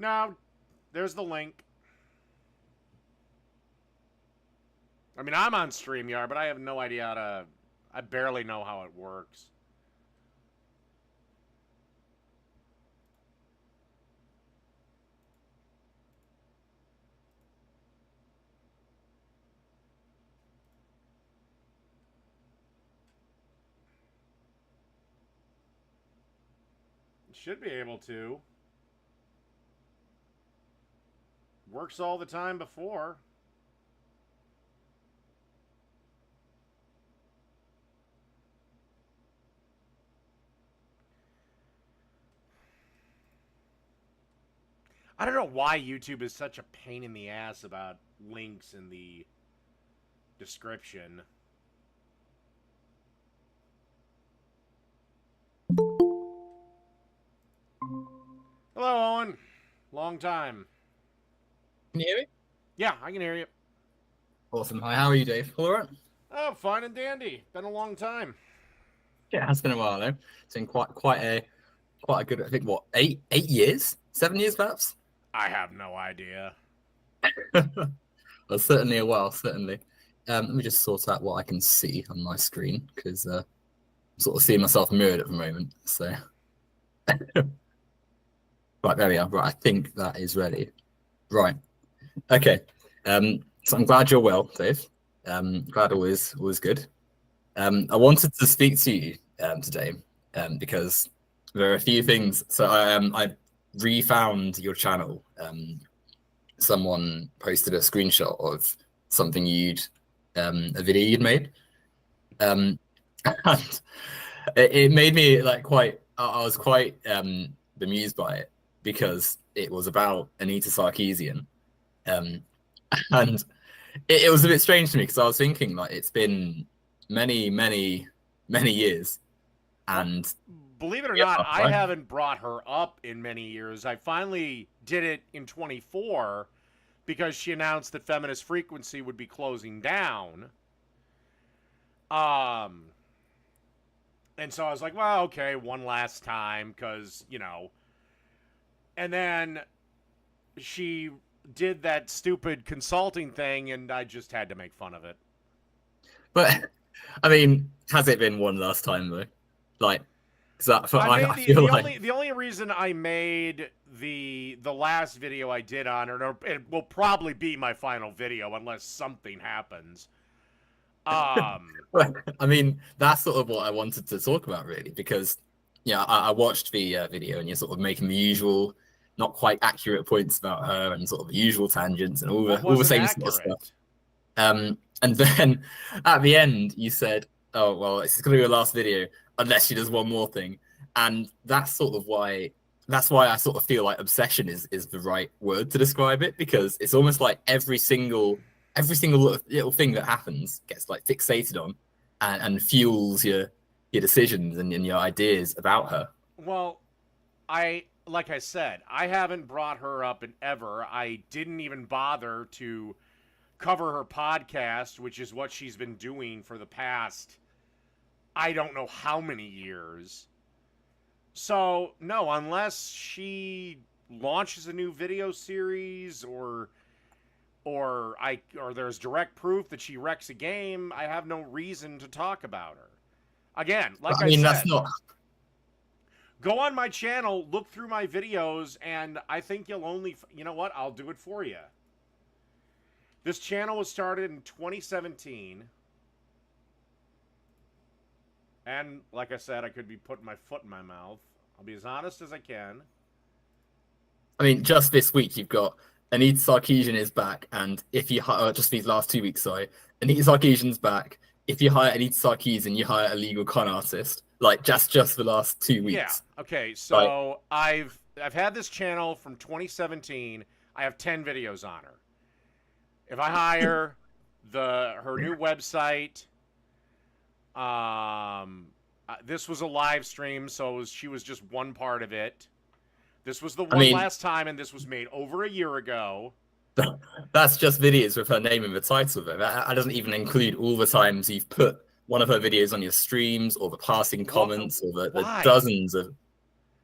No, there's the link. I mean, I'm on StreamYard, but I have no idea how to... I barely know how it works. Should be able to. Works all the time before. I don't know why YouTube is such a pain in the ass about links in the description. Hello, Owen. Long time. Can you hear me? Yeah, I can hear you. Awesome. Hi, how are you, Dave? All right? Oh, fine and dandy. Been a long time. Yeah, it's been a while though. It's been quite a good. I think what 8 years, 7 years perhaps. I have no idea. Well, certainly a while. Certainly. Let me just sort out what I can see on my screen because I'm sort of seeing myself mirrored at the moment. So, right, there we are. Right, I think that is ready. Right. Okay. So I'm glad you're well, Dave. Glad all is good. I wanted to speak to you today because there are a few things. So I refound your channel. Someone posted a screenshot of something a video you'd made, and it made me like quite. I was quite bemused by it because it was about Anita Sarkeesian, and it was a bit strange to me because I was thinking like it's been many years, and believe it or not, I haven't brought her up in many years. I finally did it in 24 because she announced that Feminist Frequency would be closing down. And so I was like, well, okay, one last time, because, you know. And then she did that stupid consulting thing, and I just had to make fun of it. But, I mean, has it been one last time, though? Like, the only reason I made the last video I did on her, or it will probably be my final video unless something happens. I mean, that's sort of what I wanted to talk about, really, because I watched the video and you're sort of making the usual, not quite accurate points about her and sort of the usual tangents and all the same sort of stuff. And then at the end, you said, "Oh well, it's going to be your last video unless she does one more thing," and that's why I sort of feel like obsession is the right word to describe it, because it's almost like every single little thing that happens gets like fixated on and fuels your decisions and your ideas about her. Well, like I said, I haven't brought her up in ever. I didn't even bother to cover her podcast, which is what she's been doing for the past, I don't know how many years. So, no, unless she launches a new video series or there's direct proof that she wrecks a game, I have no reason to talk about her. Again, like I said, that's not... Go on my channel, look through my videos, and I think you'll only... You know what? I'll do it for you. This channel was started in 2017. And, like I said, I could be putting my foot in my mouth. I'll be as honest as I can. I mean, just this week, you've got Anita Sarkeesian is back, and if you hire... just these last 2 weeks, sorry. Anita Sarkeesian's back. If you hire Anita Sarkeesian, you hire a legal con artist. Like, just the last 2 weeks. Yeah, okay, so I've had this channel from 2017. I have 10 videos on her. If I hire her new website, this was a live stream, so she was just one part of it. This was the one last time, and this was made over a year ago. That's just videos with her name in the title of it. That doesn't even include all the times you've put one of her videos on your streams, or the passing comments, or the dozens of...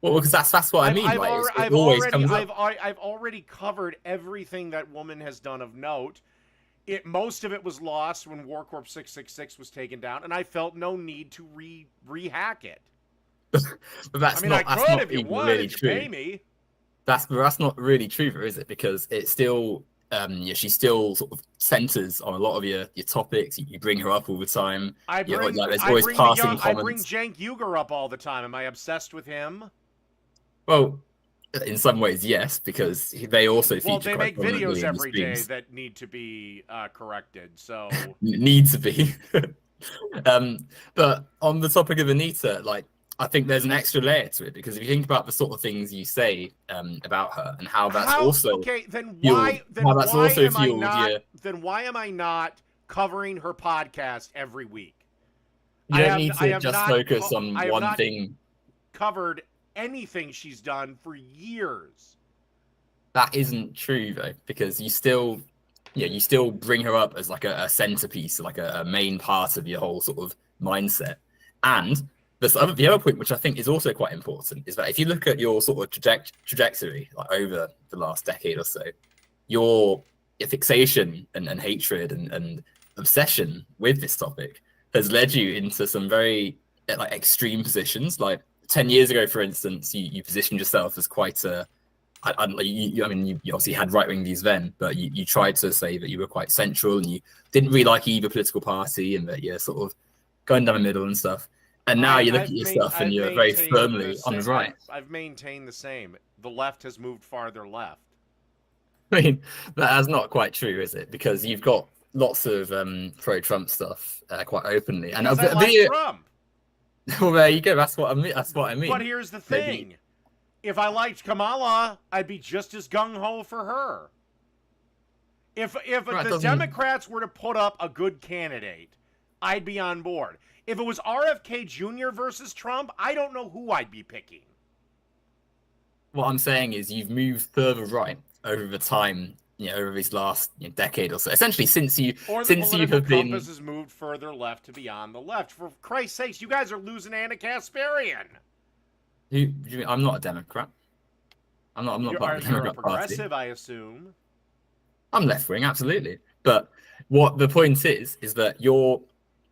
Well, because that's what I mean. Like, it always comes up. I've already covered everything that woman has done of note. Most of it was lost when War Corp 666 was taken down, and I felt no need to rehack it. But that's I mean, not, I that's could not if you even wanted really to true. pay me. That's not really true, though, is it? Because it's still, yeah, she still sort of centers on a lot of your topics. You bring her up all the time. There's always passing I bring comments. Cenk Uygur up all the time. Am I obsessed with him? Well, in some ways, yes, because they also feature they quite make videos prominently in the every day streams. that need to be corrected. So Need to be. But on the topic of Anita, like, I think there's an extra layer to it, because if you think about the sort of things you say about her and how that's also okay, then fueled, why am I not covering her podcast every week? You don't need to just focus on one thing. Covered anything she's done for years. That isn't true, though, because you still bring her up as like a centerpiece, like a main part of your whole sort of mindset. And the other point, which I think is also quite important, is that if you look at your sort of trajectory, like over the last decade or so, your fixation and hatred and obsession with this topic has led you into some very like extreme positions. Like 10 years ago, for instance, you positioned yourself as quite a I mean, you obviously had right-wing views then, but you tried to say that you were quite central and you didn't really like either political party, and that you're sort of going down the middle and stuff. And now you look at your stuff and you're very firmly on the right. I've maintained the same. The left has moved farther left. I mean, that's not quite true, is it? Because you've got lots of pro-Trump stuff quite openly. And I like Trump. Well, there you go. That's what I mean. But here's the thing. If I liked Kamala, I'd be just as gung-ho for her. If the Democrats were to put up a good candidate, I'd be on board. If it was RFK Jr. versus Trump, I don't know who I'd be picking. What I'm saying is you've moved further right over the time, over these last decade or so. Essentially, since you have been, compass has moved further left to be on the left. For Christ's sakes, you guys are losing Anna Kasparian. I'm not a Democrat. I'm not part of the Democrat progressive, Party. I assume. I'm left wing, absolutely. But what the point is that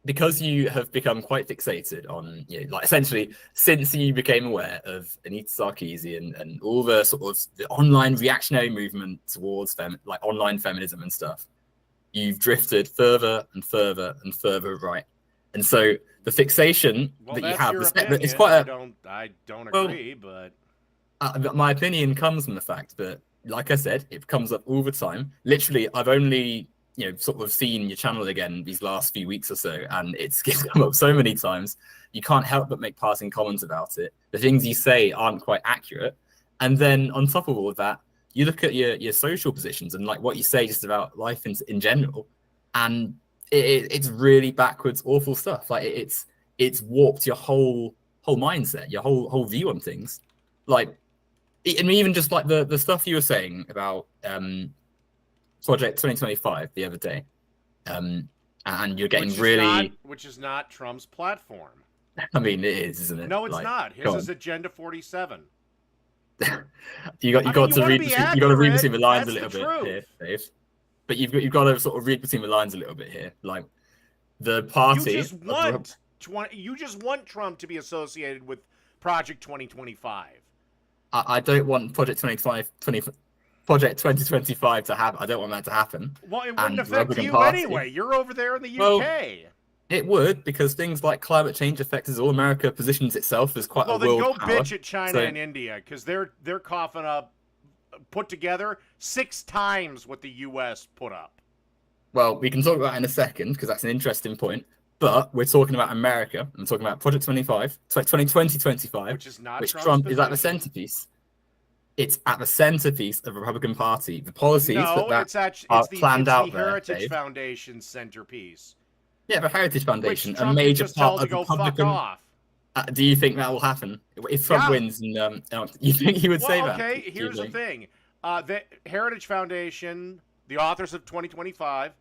because you have become quite fixated on, like essentially since you became aware of Anita Sarkeesian and all the sort of the online reactionary movement towards like online feminism and stuff, you've drifted further and further and further right. And so the fixation that you have, it's quite I don't agree, but my opinion comes from the fact that, like I said, it comes up all the time. Literally, I've only sort of seen your channel again these last few weeks or so, and it's come up so many times. You can't help but make passing comments about it. The things you say aren't quite accurate, and then on top of all of that, you look at your social positions and like what you say just about life in general, and it's really backwards, awful stuff. Like it's warped your whole mindset, your whole view on things. Like, and even just like the stuff you were saying about Project 2025 the other day, and you're getting which is not Trump's platform. I mean, it is, isn't it? No, it's not. His is Agenda 47. you got to read between the lines a little bit here, Dave. But you've got to sort of read between the lines a little bit here. Like the party, you just want Trump to be associated with Project 2025. I don't want Project 2025 to happen. I don't want that to happen. Well, it wouldn't affect you anyway. You're over there in the UK. Well, it would, because things like climate change affect us all. America positions itself as quite a world power. Well, then go bitch at China and India, because they're coughing up, put together 6 times what the U.S. put up. Well, we can talk about it in a second, because that's an interesting point. But we're talking about America. I'm talking about Project 2025, which is not which Trump is at the centerpiece. It's at the centerpiece of the Republican Party. The policies that are planned out there. It's the Heritage Foundation's centerpiece. Yeah, the Heritage Foundation, a major part of the Republican. Do you think that will happen if Trump wins? And you think he would say that? Okay, here's the thing: the Heritage Foundation, the authors of 2025,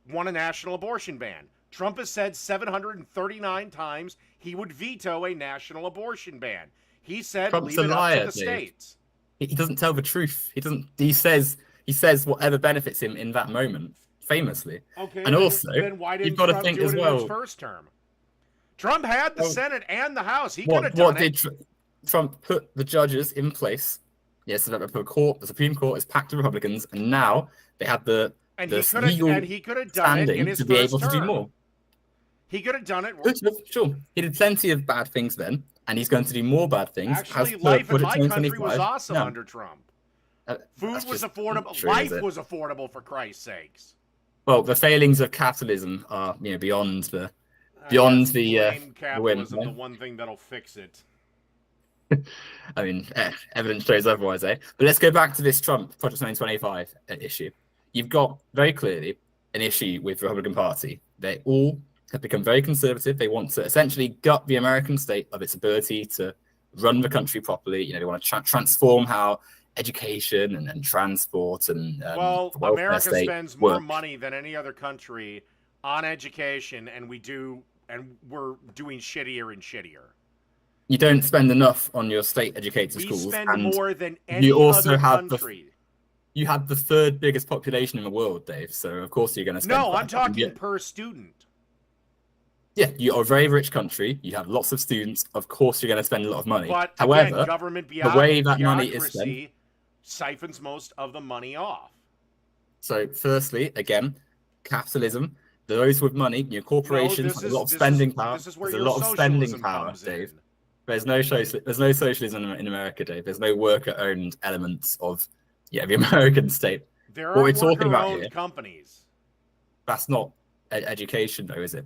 want a national abortion ban. Trump has said 739 times he would veto a national abortion ban. He said, Trump's leave a it up to liar, the Dave. states. He doesn't tell the truth. He doesn't. He says whatever benefits him in that moment, famously. Okay, And also, then why you've didn't got to Trump think do as it in his well. first term? Trump had the Well, Senate and the House. He could have done what it. did Trump put the judges in place? Yes, so that the Supreme Court is packed with Republicans, and now they have the legal he could have done it in standing his to be first able to do term. more. He could have done it. Sure, he did plenty of bad things then, and he's going to do more bad things. Actually, life in my country was awesome No. under Trump. Food was affordable. True, life was affordable, for Christ's sakes. Well, the failings of capitalism are, beyond the blame capitalism, whim, the one thing that'll fix it. I mean, evidence shows otherwise, eh? But let's go back to this Trump Project 2025 issue. You've got very clearly an issue with the Republican Party. They all have become very conservative. They want to essentially gut the American state of its ability to run the country properly. They want to transform how education and transport and America spends more money than any other country on education, and we're doing shittier and shittier. You don't spend enough on your state educated schools. We spend more than any other country. You have the third biggest population in the world, Dave. So of course you're going to spend. No, I'm talking per student. Yeah, you're a very rich country. You have lots of students. Of course, you're going to spend a lot of money. But however, again, government the way that money is spent siphons most of the money off. So, firstly, again, capitalism. Those with money, corporations, have a lot of spending power. This is where there's a lot of spending power, Dave. There's no socialism in America, Dave. There's no worker-owned elements of the American state. There are worker-owned companies. That's not education, though, is it?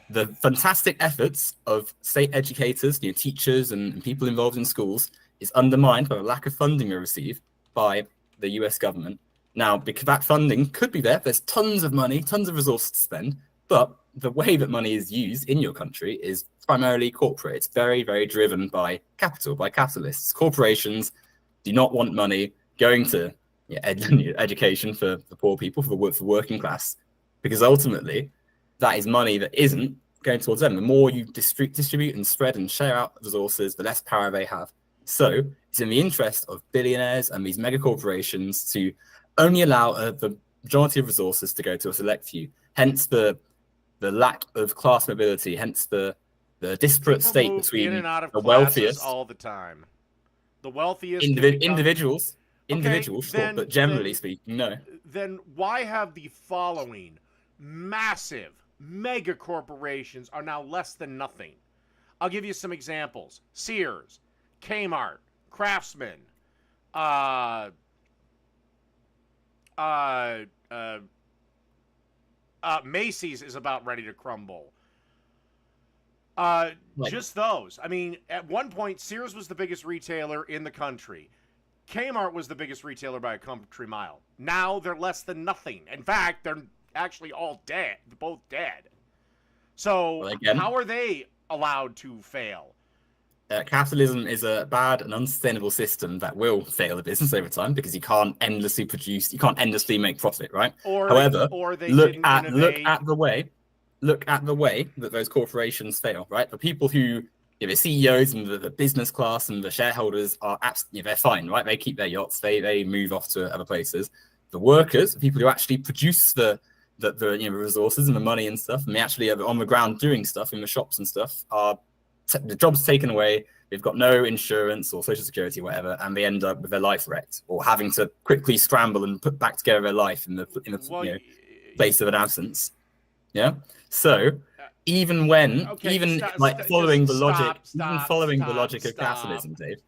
The fantastic efforts of state educators, teachers, and people involved in schools is undermined by the lack of funding they receive by the US government. Now, because that funding could be there's tons of money, tons of resources to spend, but the way that money is used in your country is primarily corporate. It's very, very driven by capital, by capitalists. Corporations do not want money going to education for poor people, for the working class, because ultimately that is money that isn't going towards them. The more you distribute and spread and share out resources, the less power they have. So it's in the interest of billionaires and these mega corporations to only allow the majority of resources to go to a select few. Hence the lack of class mobility. Hence the disparate state between the wealthiest all the time. The wealthiest individuals, sure, but generally speaking, no. Then why have the following massive mega corporations are now less than nothing? I'll give you some examples: Sears, Kmart, Craftsman, Macy's is about ready to crumble. Just those. I mean, at one point, Sears was the biggest retailer in the country. Kmart was the biggest retailer by a country mile. Now they're less than nothing. In fact, they're actually all dead. They're both dead. So how are they allowed to fail? Capitalism is a bad and unsustainable system that will fail the business over time because you can't endlessly produce, you can't endlessly make profit, right? However, look at the way that those corporations fail, right? The people who, the CEOs and the business class and the shareholders are absolutely, they're fine, right? They keep their yachts, they move off to other places. The workers, the people who actually produce the resources and the money and stuff, and they actually are on the ground doing stuff in the shops and stuff, are the job's taken away. They've got no insurance or social security or whatever, and they end up with their life wrecked or having to quickly scramble and put back together their life in the place of an absence. Yeah. So even when, following the logic of capitalism, Dave.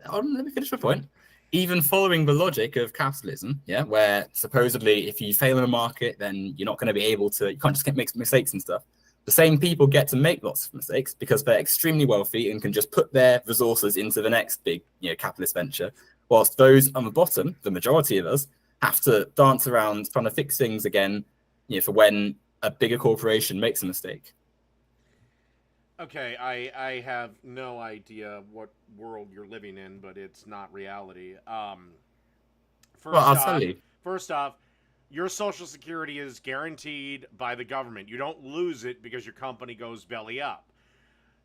Let me finish my point. Even following the logic of capitalism, where supposedly if you fail in a market, then you're not going to be able to, you can't just make mistakes and stuff. The same people get to make lots of mistakes because they're extremely wealthy and can just put their resources into the next big, capitalist venture, whilst those on the bottom, the majority of us, have to dance around trying to fix things again, for when a bigger corporation makes a mistake. Okay, I have no idea what world you're living in, but it's not reality. First off, your Social Security is guaranteed by the government. You don't lose it because your company goes belly up.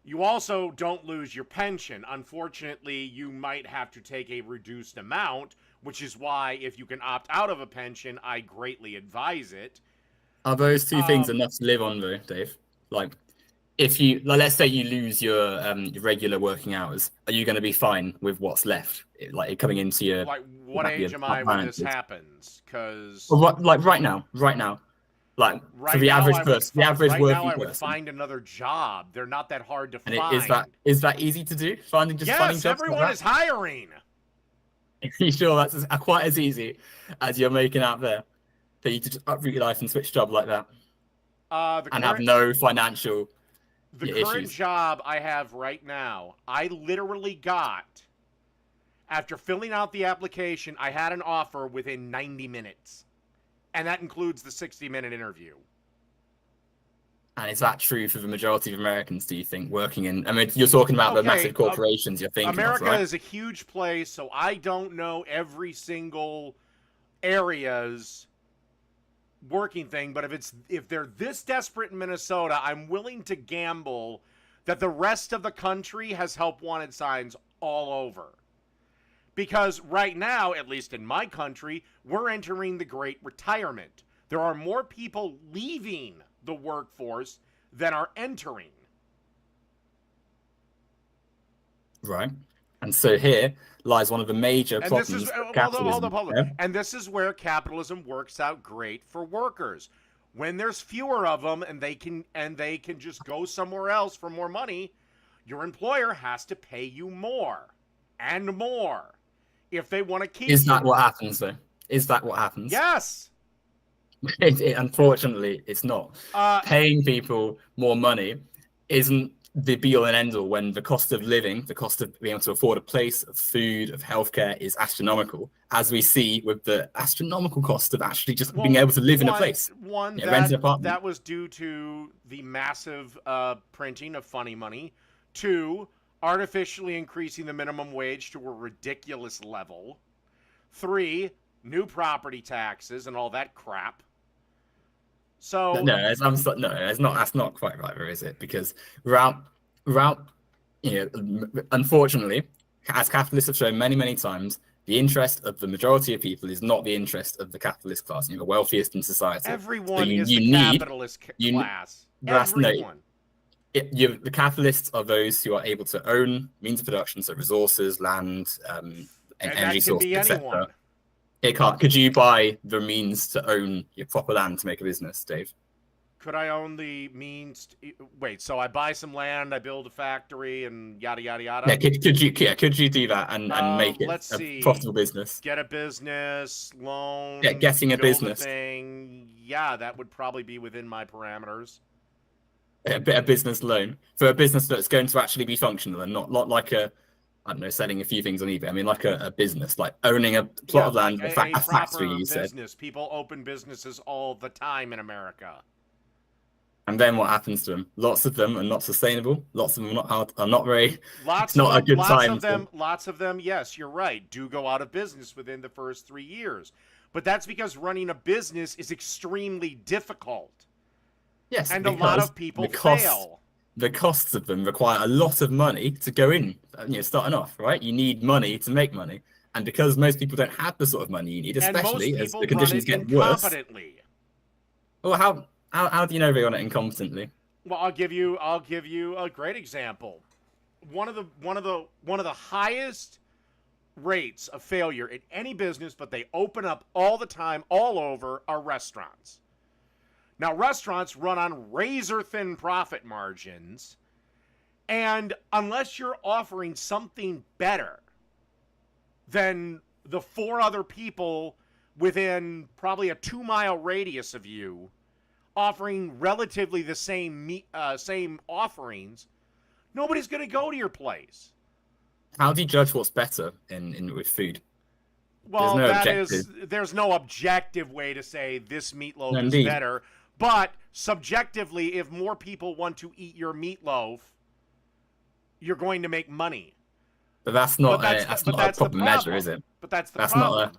You also don't lose your pension. Unfortunately, you might have to take a reduced amount, which is why if you can opt out of a pension, I greatly advise it. Are those two things enough to live on, though, Dave? Like, if you, like, let's say you lose your regular working hours, are you going to be fine with what's left, like coming into your Like, what age am I when this happens? Because like right now, like for the average person, the average working person. Right now, I would find another job. They're not that hard to and find. Is that easy to do? Finding jobs? Everyone is hiring. Are you sure that's quite as easy as you're making out there? For you to just uproot your life and switch job like that, and have no financial The current job I have right now, I literally got, after filling out the application, I had an offer within 90 minutes. And that includes the 60-minute interview. And is that true for the majority of Americans, do you think, working in... I mean, you're talking about the massive corporations you're thinking America of, right? is a huge place, so I don't know every single area's working thing, but if they're this desperate in Minnesota, I'm willing to gamble that the rest of the country has help wanted signs all over. Because right now, at least in my country, we're entering the great retirement. There are more people leaving the workforce than are entering. Right. And so here lies one of the major problems. Hold up. Yeah? And this is where capitalism works out great for workers. When there's fewer of them and they can just go somewhere else for more money, your employer has to pay you more and more if they want to keep you. Is that what happens, though? Is that what happens? Yes. Unfortunately, it's not. Paying people more money isn't the be-all and end-all when the cost of living, the cost of being able to afford a place, of food, of healthcare is astronomical, as we see with the astronomical cost of actually just being able to live in a place. Rent an apartment. That was due to the massive printing of funny money. 2, artificially increasing the minimum wage to a ridiculous level. 3, new property taxes and all that crap. So that's not. That's not quite right, is it? Because without, unfortunately, as capitalists have shown many times, the interest of the majority of people is not the interest of the capitalist class, the wealthiest in society. Everyone is the capitalist class. Everyone. The capitalists are those who are able to own means of production, so resources, land, and energy sources, etc. It can't. Could you buy the means to own your proper land to make a business, Dave? Could I own the means? Wait, so I buy some land, I build a factory, and yada yada yada. Yeah, could you do that and make it a profitable business? Get a business loan. Yeah, getting a business. Yeah, that would probably be within my parameters. A business loan for a business that's going to actually be functional and not like a, I don't know, selling a few things on eBay. I mean, like a business, like owning a plot of land, a factory. You said business. People open businesses all the time in America. And then what happens to them? Lots of them are not sustainable. Lots of them are not very. Lots of them, yes, you're right, do go out of business within the first 3 years. But that's because running a business is extremely difficult. Yes, and a lot of people fail. The costs of them require a lot of money to go in. Starting off, right? You need money to make money, and because most people don't have the sort of money you need, especially as the conditions get worse. Well, how do you know they run it incompetently? Well, I'll give you a great example. One of the highest rates of failure in any business, but they open up all the time, all over, are restaurants. Now, restaurants run on razor-thin profit margins, and unless you're offering something better than the 4 other people within probably a 2-mile radius of you offering relatively the same offerings, nobody's going to go to your place. How do you judge what's better in with food? Well, there's no objective way to say this meatloaf is better. But subjectively, if more people want to eat your meatloaf, you're going to make money. But that's not a proper measure, is it? But that's the problem.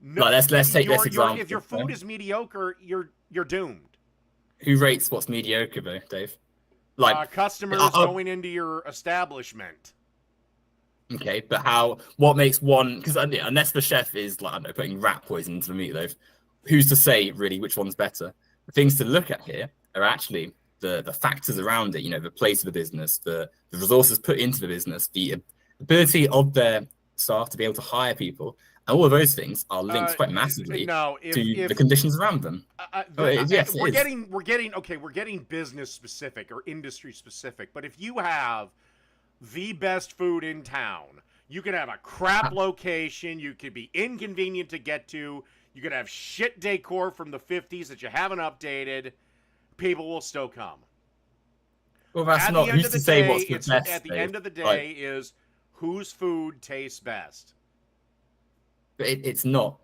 Let's take this example. If your food is mediocre, you're doomed. Who rates what's mediocre, though, Dave? Like customers going into your establishment. Okay, but what makes one, because unless the chef is like, I don't know, putting rat poison into the meatloaf, who's to say really which one's better? The things to look at here are actually the factors around it, the place of the business, the resources put into the business, the ability of their staff to be able to hire people, and all of those things are linked quite massively to the conditions around them. Yes, we're getting business specific or industry specific, but if you have the best food in town, you can have a crap location, you could be inconvenient to get to, you could have shit decor from the 50s that you haven't updated, people will still come. Well, that's not who's to say what's the best. At the end of the day, is whose food tastes best. But it's not.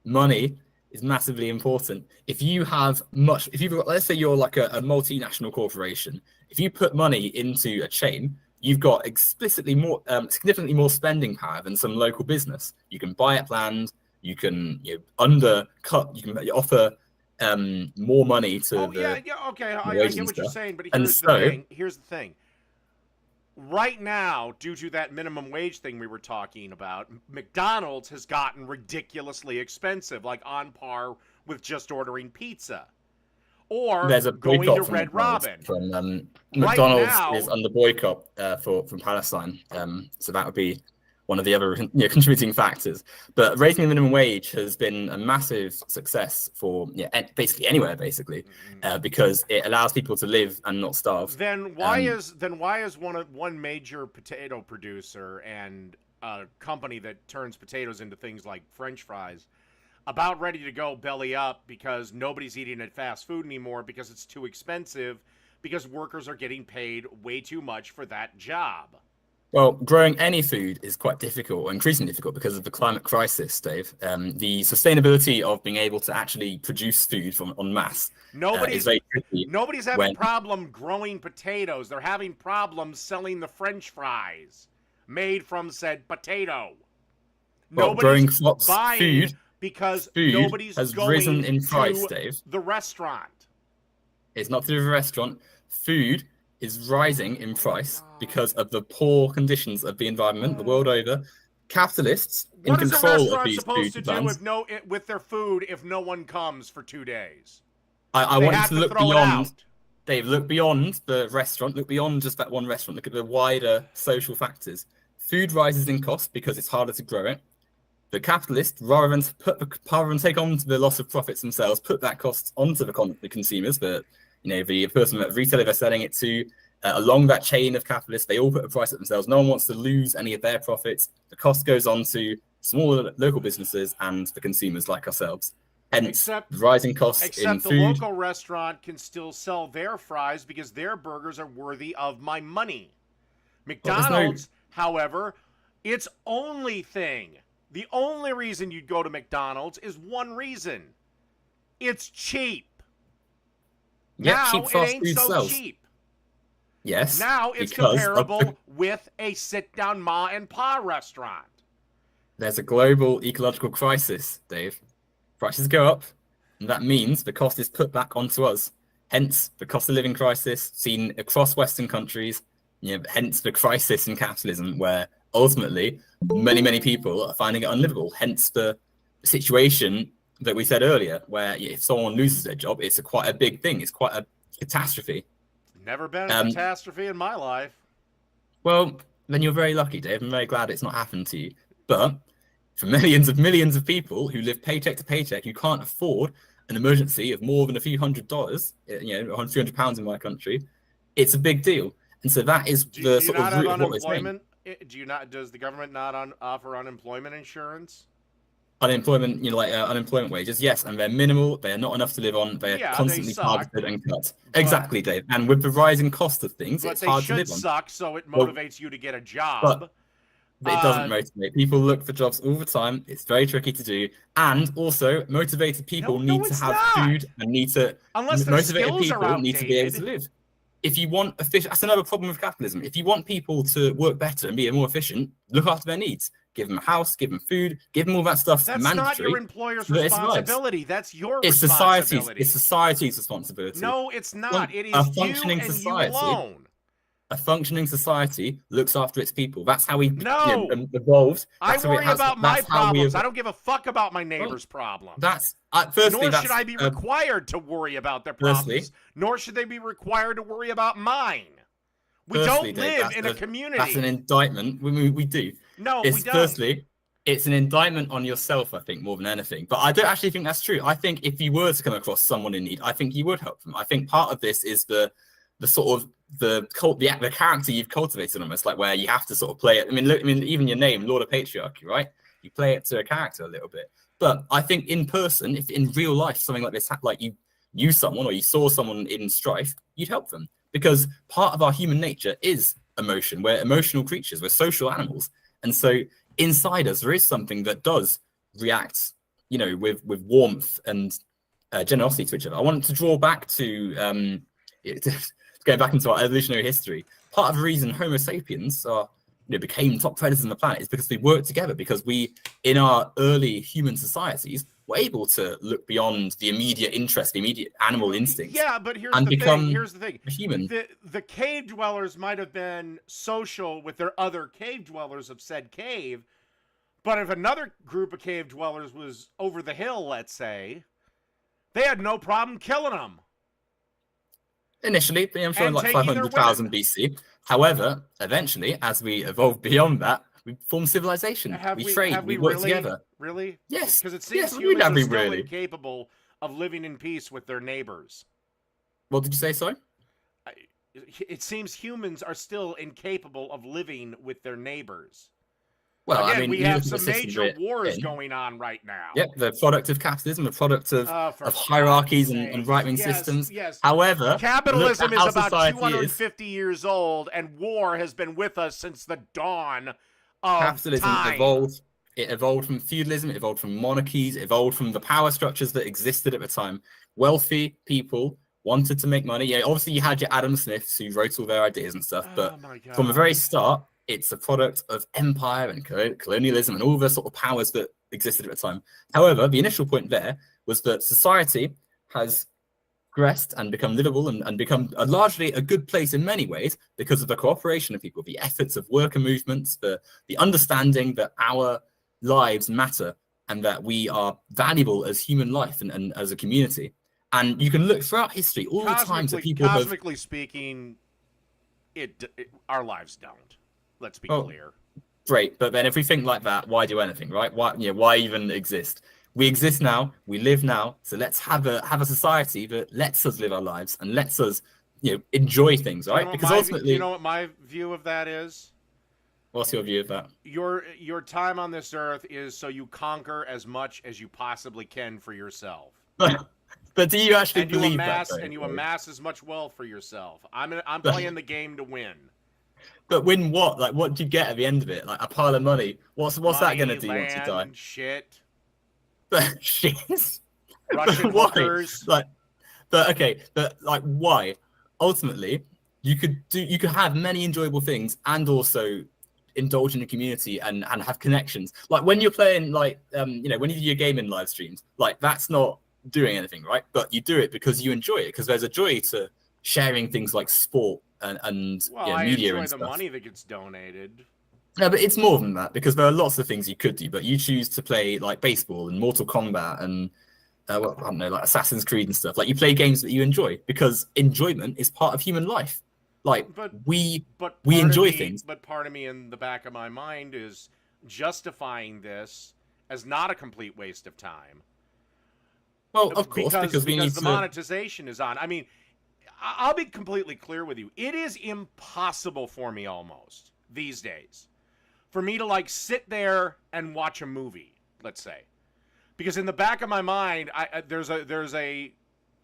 Money is massively important. If you've got, let's say you're like a multinational corporation, if you put money into a chain, you've got significantly more spending power than some local business. You can buy up land, you can undercut, you can offer more money to I get what you're saying, but here's the thing. Right now, due to that minimum wage thing we were talking about, McDonald's has gotten ridiculously expensive, like on par with just ordering pizza. Or there's a going to Red Robin. From McDonald's is under boycott from Palestine, so that would be one of the other contributing factors. But raising the minimum wage has been a massive success for basically anywhere, because it allows people to live and not starve. Then why is one major potato producer and a company that turns potatoes into things like French fries about ready to go belly up because nobody's eating at fast food anymore because it's too expensive, because workers are getting paid way too much for that job? Well, growing any food is quite difficult, or increasingly difficult, because of the climate crisis, Dave. The sustainability of being able to actually produce food en masse is very tricky. Nobody's having a problem growing potatoes. They're having problems selling the French fries made from said potato. Nobody's buying food because nobody's has going risen in price, to Dave. The restaurant. It's not to do with the restaurant. Food is rising in price because of the poor conditions of the environment the world over. Capitalists in control of these food supposed to do with their food if no one comes for 2 days? I want you to look beyond. Dave, look beyond the restaurant. Look beyond just that one restaurant. Look at the wider social factors. Food rises in cost because it's harder to grow it. The capitalists, rather than take on the loss of profits themselves, put that cost onto the consumers. The person, the retailer they're selling it to, along that chain of capitalists, they all put a price at themselves. No one wants to lose any of their profits. The cost goes on to smaller local businesses and the consumers like ourselves. Hence, rising costs in food. Except the local restaurant can still sell their fries because their burgers are worthy of my money. McDonald's, however, its only thing, the only reason you'd go to McDonald's is one reason. It's cheap. Now cheap fast food sells. Cheap. Yes. Now it's comparable with a sit-down ma and pa restaurant. There's a global ecological crisis, Dave. Prices go up, and that means the cost is put back onto us. Hence, the cost of living crisis seen across Western countries. Hence the crisis in capitalism, where ultimately many people are finding it unlivable. Hence the situation that we said earlier, where if someone loses their job, it's quite a big thing. It's quite a catastrophe. Never been a catastrophe in my life. Well, then you're very lucky, Dave. I'm very glad it's not happened to you. But for millions of people who live paycheck to paycheck, you can't afford an emergency of more than a few $100, £300 in my country. It's a big deal. And so that is the sort of root of what we're saying. Does the government not offer unemployment insurance? Unemployment, unemployment wages, yes, and they're minimal. They are not enough to live on. They are constantly targeted and cut. Exactly, Dave. And with the rising cost of things, it's hard to live on. But they should suck, so it motivates you to get a job. But it doesn't motivate. People look for jobs all the time. It's very tricky to do. And also, motivated people need to have food and need to. Unless motivated people need to be able to live. if you want efficient, that's another problem with capitalism. If you want people to work better and be more efficient, look after their needs. Give them a house, give them food, give them all that stuff. That's mandatory, not your employer's so that it survives. responsibility. That's your It's responsibility. society's responsibility. No, it's not. It A is functioning you and society, you alone. A functioning society looks after its people. That's how we evolved. I worry about my problems. I don't give a fuck about my neighbor's problems. That's nor should I be required to worry about their problems. Nor should they be required to worry about mine. We don't live in a community. That's an indictment. We do. No, we don't. Firstly, it's an indictment on yourself, I think, more than anything. But I don't actually think that's true. I think if you were to come across someone in need, I think you would help them. I think part of this is the sort of the character you've cultivated, almost like where you have to sort of play it. I mean, even your name, Lord of Patriarchy, right? You play it to a character a little bit. But I think in person, if in real life something like this, like you knew someone or you saw someone in strife, you'd help them. Because part of our human nature is emotion. We're emotional creatures. We're social animals. And so inside us, there is something that does react, with warmth and generosity to each other. I wanted to draw back to going back into our evolutionary history. Part of the reason Homo sapiens became top predators on the planet is because we worked together, because we, in our early human societies, were able to look beyond the immediate interest, the immediate animal instincts. Yeah, but here's the thing. Human. The cave dwellers might have been social with their other cave dwellers of said cave, but if another group of cave dwellers was over the hill, let's say, they had no problem killing them. Initially, I'm sure in like 500,000 BC. However, eventually, as we evolved beyond that, we formed civilization. We trade. We work together. Really? Yes. Because it seems humans are still incapable of living in peace with their neighbors. What did you say, sorry? It seems humans are still incapable of living with their neighbors. Well, again, we have some major wars going on right now. Yep, the product of capitalism, the product of hierarchies and right-wing systems. Yes. However, capitalism is about 250 years old, and war has been with us since the dawn of capitalism time. Evolved. It evolved from feudalism, it evolved from monarchies, it evolved from the power structures that existed at the time. Wealthy people wanted to make money. Yeah, obviously you had your Adam Smiths who wrote all their ideas and stuff, but from the very start, it's a product of empire and colonialism and all the sort of powers that existed at the time. However, the initial point there was that society has progressed and become livable and become largely a good place in many ways because of the cooperation of people, the efforts of worker movements, the understanding that our lives matter and that we are valuable as human life and as a community. And you can look throughout history, all the times that people cosmically speaking, our lives don't. Let's be clear. Great, but then if we think like that, why do anything, right? Why even exist? We exist now, we live now, so let's have a society that lets us live our lives and lets us, enjoy things, right? Because ultimately, you know what my view of that is? What's your view of that? Your time on this earth is so you conquer as much as you possibly can for yourself. But do you actually believe that? And you amass as much wealth for yourself. I'm playing the game to win. But win what? Like, what do you get at the end of it? Like a pile of money. What's that going to do once you die? Shit. Shit. Russian hookers. But why? Ultimately, you could have many enjoyable things and also indulge in the community and have connections. Like when you're playing, when you do your gaming live streams, that's not doing anything, right? But you do it because you enjoy it, because there's a joy to sharing things like sport and media and stuff. The money that gets donated. No, but it's more than that, because there are lots of things you could do, but you choose to play like baseball and Mortal Kombat and I don't know, like Assassin's Creed and stuff. Like you play games that you enjoy because enjoyment is part of human life. We enjoy things. But part of me in the back of my mind is justifying this as not a complete waste of time. Well, of course, because the monetization is on. I mean, I'll be completely clear with you. It is impossible for me almost these days for me to sit there and watch a movie, let's say. Because in the back of my mind, there's a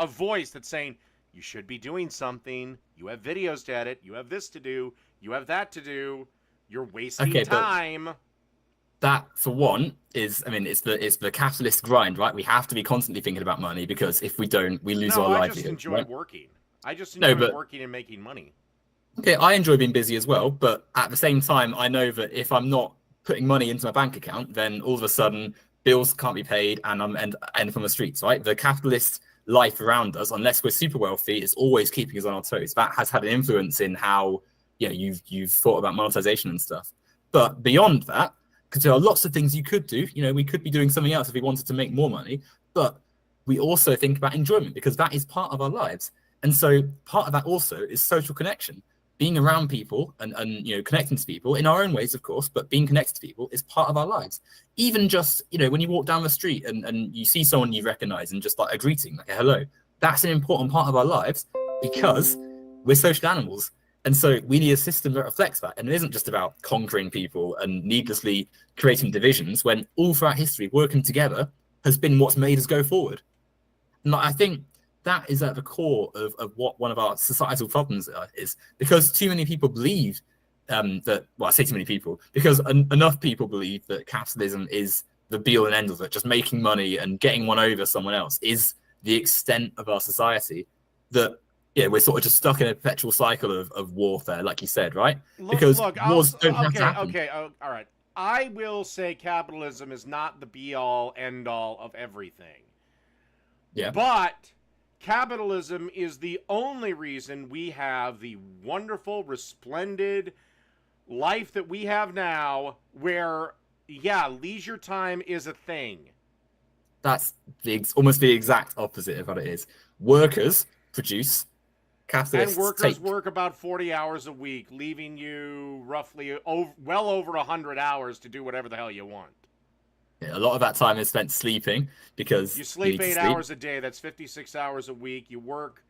voice that's saying, you should be doing something. You have videos to edit. You have this to do. You have that to do. You're wasting time. That, for one, it's the capitalist grind, right? We have to be constantly thinking about money because if we don't, we lose our livelihood. I just enjoy working. I just No, enjoy but working and making money. okay, I enjoy being busy as well, but at the same time, I know that if I'm not putting money into my bank account, then all of a sudden bills can't be paid and I'm end up on the streets, right? The capitalist life around us, unless we're super wealthy, is always keeping us on our toes. That has had an influence in how you've thought about monetization and stuff. But beyond that, because there are lots of things you could do, we could be doing something else if we wanted to make more money, but we also think about enjoyment because that is part of our lives. And so part of that also is social connection. Being around people and connecting to people in our own ways, of course, but being connected to people is part of our lives. Even just, when you walk down the street and you see someone you recognize and just like a greeting, like a hello, that's an important part of our lives because we're social animals. And so we need a system that reflects that. And it isn't just about conquering people and needlessly creating divisions when all throughout history, working together has been what's made us go forward. And I think that is at the core of what one of our societal problems is, because too many people believe that, well, I say too many people, because enough people believe that capitalism is the be all and end of it, just making money and getting one over someone else is the extent of our society, that we're sort of just stuck in a perpetual cycle of warfare, like you said, right? Because wars don't have to happen. All right. I will say capitalism is not the be all end all of everything. Yeah. But capitalism is the only reason we have the wonderful, resplendent life that we have now, where, leisure time is a thing. That's almost the exact opposite of what it is. Workers produce, capitalists and workers work about 40 hours a week, leaving you roughly well over 100 hours to do whatever the hell you want. Yeah, a lot of that time is spent sleeping because you sleep 8 hours a day. That's 56 hours a week. You work.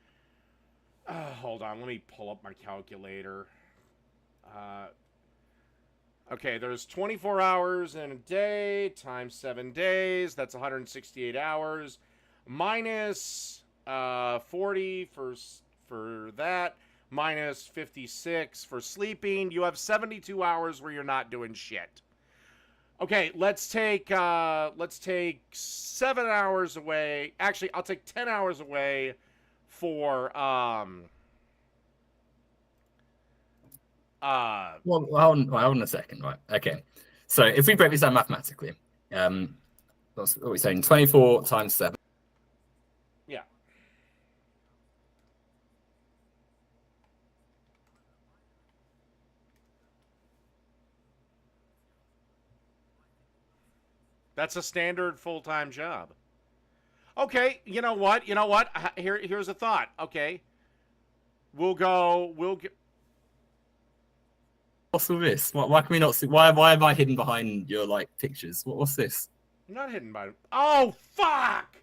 Hold on, let me pull up my calculator. Okay, there's 24 hours in a day times 7 days. That's 168 hours. Minus 40 for that. Minus 56 for sleeping. You have 72 hours where you're not doing shit. Okay, let's take 7 hours away. Actually, I'll take 10 hours away for well, hold on a second, right? Okay, so if we break this down mathematically, what are we saying? 24 times 7. Yeah. That's a standard full-time job. Okay, you know what? Here's a thought. Okay. We'll get. What's all this? Why can we not see? Why am I hidden behind your pictures? What's this? I'm not hidden by. Oh fuck!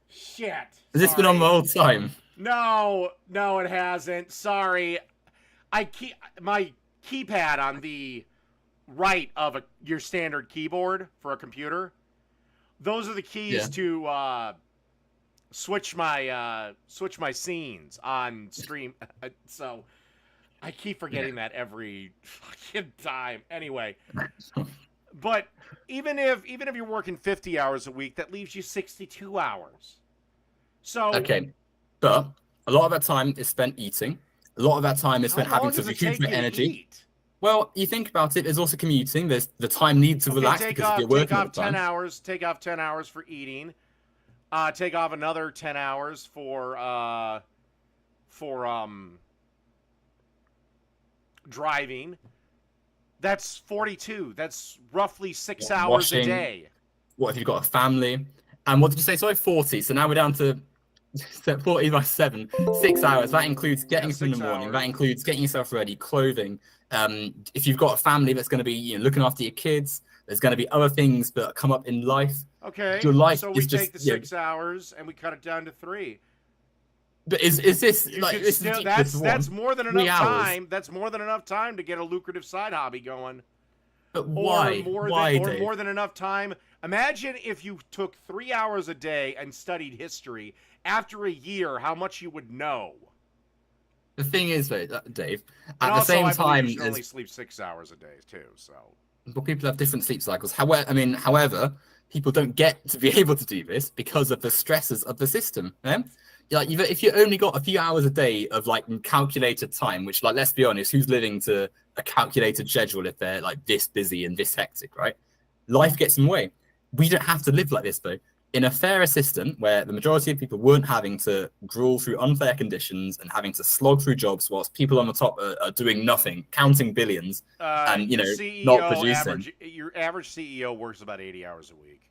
Shit. Has this been on the whole time? No, it hasn't. Sorry. My keypad on the right of your standard keyboard for a computer. Those are the keys to switch my scenes on stream. So I keep forgetting that every fucking time. Anyway, but even if you're working 50 hours a week, that leaves you 62 hours. So okay, but a lot of that time is spent eating. A lot of that time is spent having to recuperate energy. Eat? Well, you think about it. There's also commuting. There's the time needed to relax because you're working all the time. Take off 10 hours for eating. Take off another 10 hours for driving. That's 42. That's roughly 6 hours a day. What if you've got a family? And what did you say? Sorry, 40. So now we're down to 40 by 7. 6 hours. That includes getting up in the morning. That includes getting yourself ready, clothing. If you've got a family that's going to be looking after your kids, there's going to be other things that come up in life. Okay. Your life so we take the 6 hours and we cut it down to 3. But is this that's more than enough time? That's more than enough time to get a lucrative side hobby going. But why? Or more than enough time. Imagine if you took 3 hours a day and studied history. After a year, how much you would know. The thing is, though, Dave, at the same time, you should only sleep 6 hours a day too. So, well, people have different sleep cycles. However, people don't get to be able to do this because of the stresses of the system. like if you only got a few hours a day of like calculated time, which like let's be honest, who's living to a calculated schedule if they're like this busy and this hectic, right? Life gets in the way. We don't have to live like this though. In a fairer system where the majority of people weren't having to draw through unfair conditions and having to slog through jobs whilst people on the top are doing nothing, counting billions, and not producing. Your average CEO works about 80 hours a week.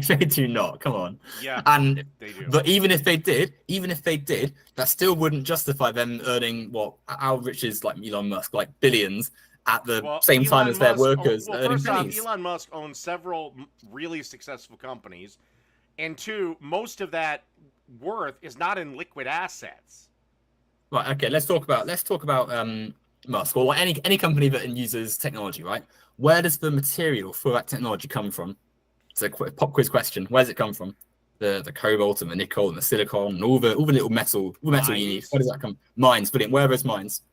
They do not. Come on. Yeah, and they do. But even if they did, that still wouldn't justify them earning how rich is like Elon Musk, like billions at the same time as their workers earning pennies. Elon Musk owns several really successful companies, and two, most of that worth is not in liquid assets. Right. Okay. Let's talk about Musk or any company that uses technology. Right. Where does the material for that technology come from? It's a pop quiz question. Where does it come from? The cobalt and the nickel and the silicon and all the little metal you need. Where does that come? Mines. Brilliant. Where are those mines?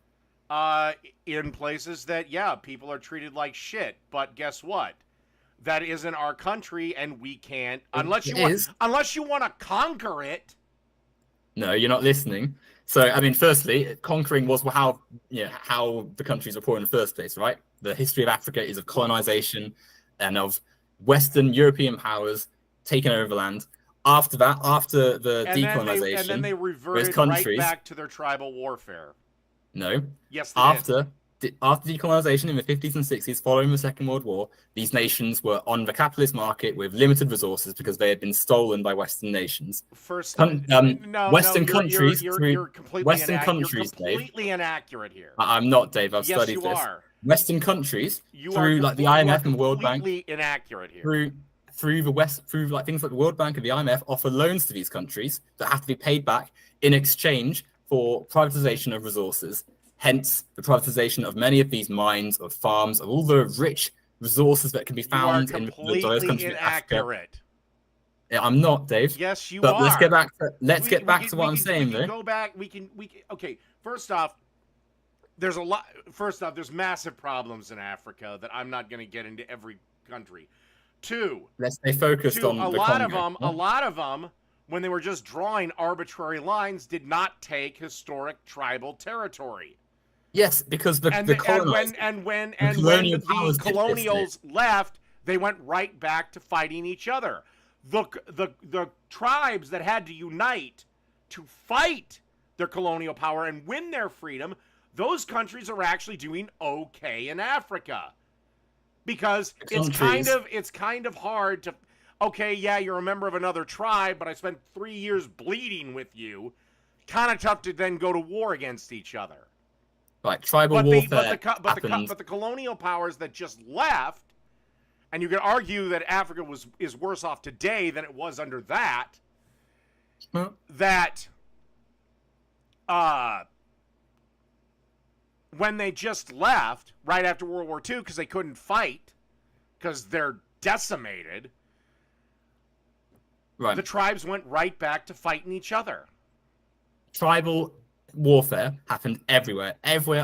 In places that, people are treated like shit. But guess what? That isn't our country, and we can't unless you want to conquer it. No, you're not listening. So, I mean, firstly, conquering was how the countries were poor in the first place, right? The history of Africa is of colonization and of Western European powers taking over the land. After that, after the decolonization, and then they reverted right back to their tribal warfare. No. Yes. After decolonization in the 50s and 60s, following the Second World War, these nations were on the capitalist market with limited resources because they had been stolen by Western nations. Western countries, you're completely inaccurate here. I'm not, Dave. I've studied this. Are. Western countries through like the IMF and the World Bank, inaccurate here. Through like things like the World Bank and the IMF offer loans to these countries that have to be paid back in exchange for privatization of resources. Hence, the privatization of many of these mines, of farms, of all the rich resources that can be found in the diverse countries of Africa. Yeah, I'm not, Dave. Yes, you are. But let's get back to what I'm saying, though. Go back. We can. Okay. First off, there's a lot. First off, there's massive problems in Africa that I'm not going to get into every country. Two. Let's stay focused on a lot of them, when they were just drawing arbitrary lines, did not take historic tribal territory. Yes, because when the colonials left, they went right back to fighting each other. The tribes that had to unite to fight their colonial power and win their freedom, those countries are actually doing okay in Africa. Because it's kind of hard to, you're a member of another tribe, but I spent 3 years bleeding with you. Kind of tough to then go to war against each other. Right, tribal warfare. But the colonial powers that just left, and you could argue that Africa is worse off today than it was under that. That when they just left right after World War II because they couldn't fight because they're decimated, right. The tribes went right back to fighting each other. Tribal warfare happened everywhere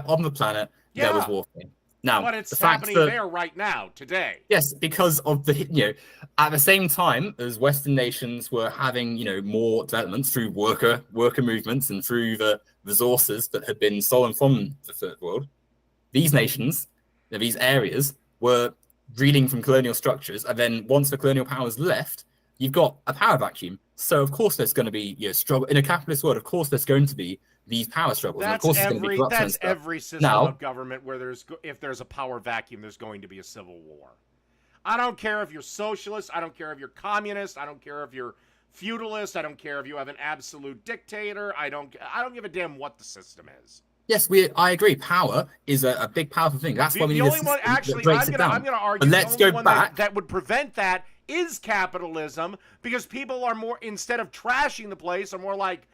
on the planet. There was warfare. Now, but it's happening there right now, today. Yes, because of at the same time as Western nations were having, more developments through worker movements and through the resources that had been stolen from the Third World, these nations, these areas, were reeling from colonial structures. And then once the colonial powers left, you've got a power vacuum. So of course there's going to be struggle in a capitalist world. Of course there's going to be these power struggles. That's, and of course there's going to be corruption. That's every system of government where if there's a power vacuum, there's going to be a civil war. I don't care if you're socialist. I don't care if you're communist. I don't care if you're feudalist. I don't care if you have an absolute dictator. I don't give a damn what the system is. Yes, I agree. Power is a big, powerful thing. That's why we need a system that breaks it down. I'm going to argue but let's go back. That would prevent that is capitalism, because people are more, instead of trashing the place, are more like,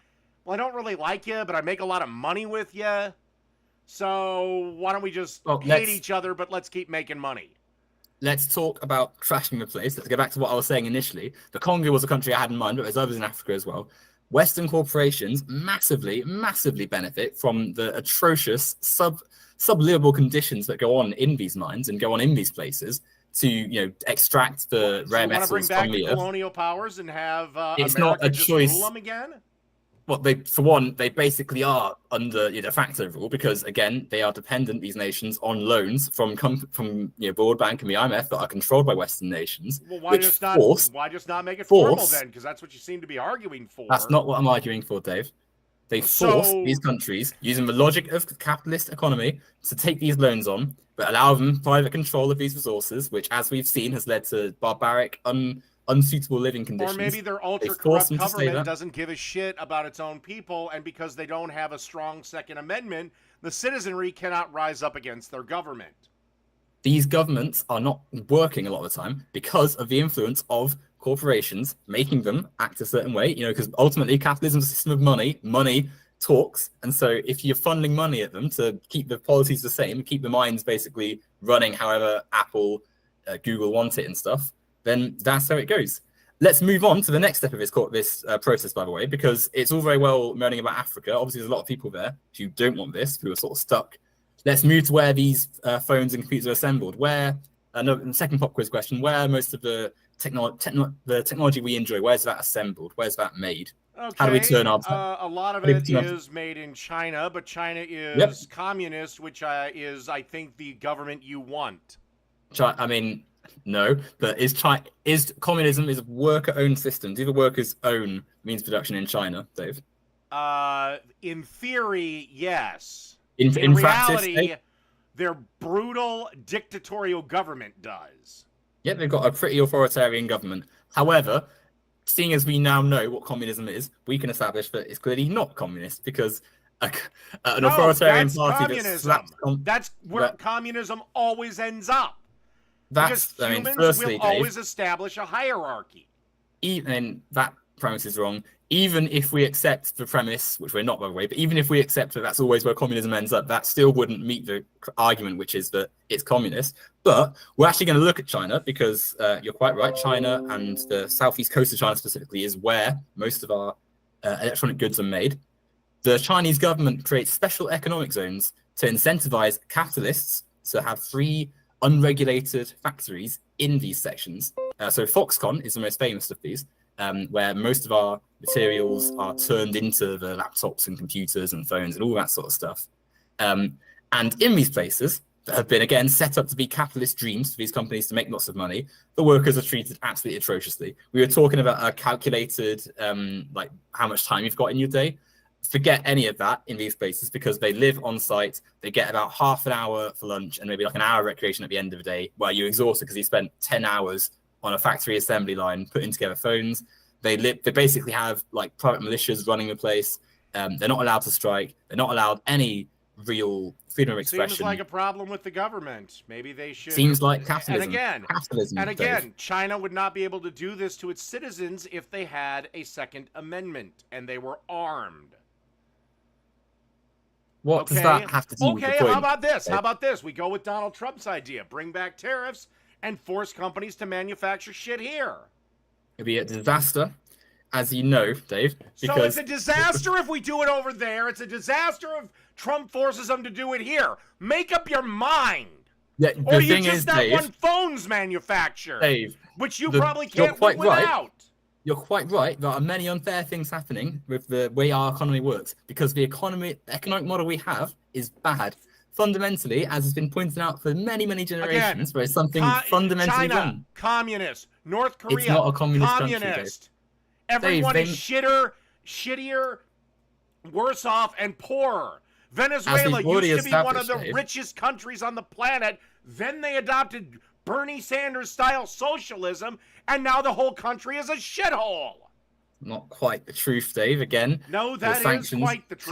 well, I don't really like you, but I make a lot of money with you. So why don't we just hate each other, but let's keep making money. Let's talk about trashing the place. Let's go back to what I was saying initially. The Congo was a country I had in mind, but there's others in Africa as well. Western corporations massively benefit from the atrocious subliminal conditions that go on in these mines and go on in these places to extract the rare metals from the earth. You want to bring back the colonial powers and have it's America not a just choice. rule them again? Well, they basically are under de facto rule because, again, they are dependent, these nations, on loans from World Bank and the IMF that are controlled by Western nations. Well, why just not make it formal then? Because that's what you seem to be arguing for. That's not what I'm arguing for, Dave. They force these countries, using the logic of the capitalist economy, to take these loans on, but allow them private control of these resources, which, as we've seen, has led to barbaric, unsuitable living conditions. Or maybe their ultra-corrupt government doesn't give a shit about its own people, and because they don't have a strong Second Amendment, the citizenry cannot rise up against their government. These governments are not working a lot of the time because of the influence of corporations, making them act a certain way, because ultimately capitalism is a system of money. Money talks, and so if you're funneling money at them to keep the policies the same, keep the minds basically running however Apple, Google want it and stuff, then that's how it goes. Let's move on to the next step of this process, by the way, because it's all very well moaning about Africa. Obviously, there's a lot of people there who don't want this, who are sort of stuck. Let's move to where these phones and computers are assembled. The second pop quiz question, where most of the technology we enjoy, where's that assembled? Where's that made? Okay. How do we turn our... a lot of it is made in China, but China is communist, which is, I think, the government you want. No, but is communism is a worker-owned system? Do the workers own means production in China, Dave? In theory, yes. In reality, practice, their brutal dictatorial government does. Yeah, they've got a pretty authoritarian government. However, seeing as we now know what communism is, we can establish that it's clearly not communist because an authoritarian party that's where communism always ends up. Because humans firstly, will always establish a hierarchy. And that premise is wrong. Even if we accept the premise, which we're not, by the way, but even if we accept that that's always where communism ends up, that still wouldn't meet the argument, which is that it's communist. But we're actually going to look at China because you're quite right. China and the southeast coast of China specifically is where most of our electronic goods are made. The Chinese government creates special economic zones to incentivize capitalists to have free, unregulated factories in these sections. So Foxconn is the most famous of these, where most of our materials are turned into the laptops and computers and phones and all that sort of stuff. And in these places that have been, again, set up to be capitalist dreams for these companies to make lots of money, the workers are treated absolutely atrociously. We were talking about a calculated, like how much time you've got in your day. Forget any of that in these places because they live on site. They get about half an hour for lunch and maybe like an hour of recreation at the end of the day where you're exhausted because you spent 10 hours on a factory assembly line putting together phones. They basically have like private militias running the place. They're not allowed to strike. They're not allowed any real freedom of expression. Seems like a problem with the government. Maybe they should. Seems like capitalism. And again, China would not be able to do this to its citizens if they had a Second Amendment and they were armed. What does that have to do with the point? How about this? How about this? We go with Donald Trump's idea. Bring back tariffs and force companies to manufacture shit here. It'd be a disaster, as you know, Dave. So it's a disaster if we do it over there. It's a disaster if Trump forces them to do it here. Make up your mind. Yeah, or you just not want phones manufactured, Dave, which you probably can't live without. You're quite right. There are many unfair things happening with the way our economy works because the economic model we have is bad. Fundamentally, as has been pointed out for many, many generations, there is something fundamentally wrong. Communist. North Korea. It's not a communist country, Dave. Everyone is shittier, worse off, and poorer. Venezuela used to be one of the richest countries on the planet. Then they adopted Bernie Sanders-style socialism, and now the whole country is a shithole. Not quite the truth, Dave. Again, no, that is quite the truth.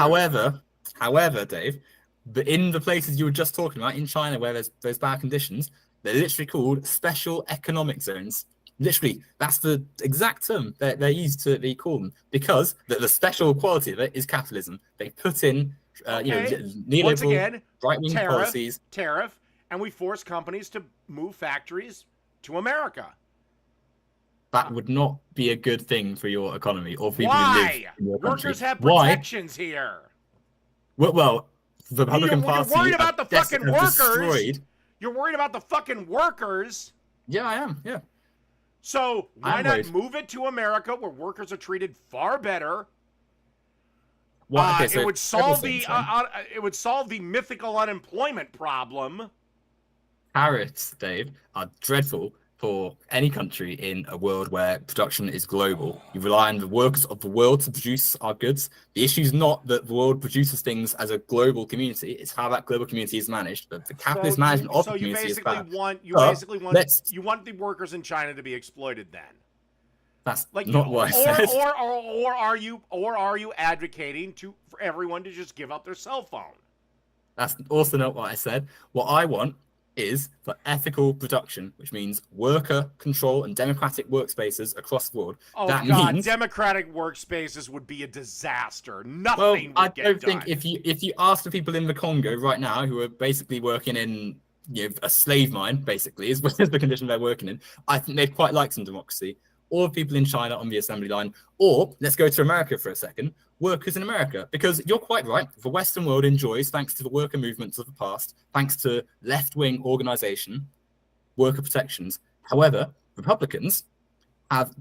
However, Dave, but in the places you were just talking about, in China, where there's those bad conditions, they're literally called special economic zones. Literally, that's the exact term they're used to be called them because the special quality of it is capitalism. They put in, neoliberal, right-wing policies. Tariff, and we force companies to move factories to America. That would not be a good thing for your economy or people who live in your country. Workers have protections here. Well, the Republican Party you're worried about the fucking workers. Destroyed. You're worried about the fucking workers. Yeah, I am. Yeah. So why I'm not worried. move it to America where workers are treated far better? Well, okay, It so would several solve things then. the mythical unemployment problem. Tariffs, Dave, are dreadful for any country in a world where production is global. You rely on the workers of the world to produce our goods. The issue is not that the world produces things as a global community; it's how that global community is managed. The capitalist management of the community is bad. But let's. You want the workers in China to be exploited then. That's Like, not what I said. or are you advocating for everyone to just give up their cell phone? That's also not what I said. What I want is for ethical production, which means worker control and democratic workspaces across the world. Oh That God, means, democratic workspaces would be a disaster. well, Nothing I would get don't done. think if you ask the people in the Congo right now who are basically working in a slave mine, basically is the condition they're working in, I think they'd quite like some democracy. Or people in China on the assembly line, or let's go to America for a second, workers in America, because you're quite right. The Western world enjoys, thanks to the worker movements of the past, thanks to left-wing organization, worker protections. However, Republicans have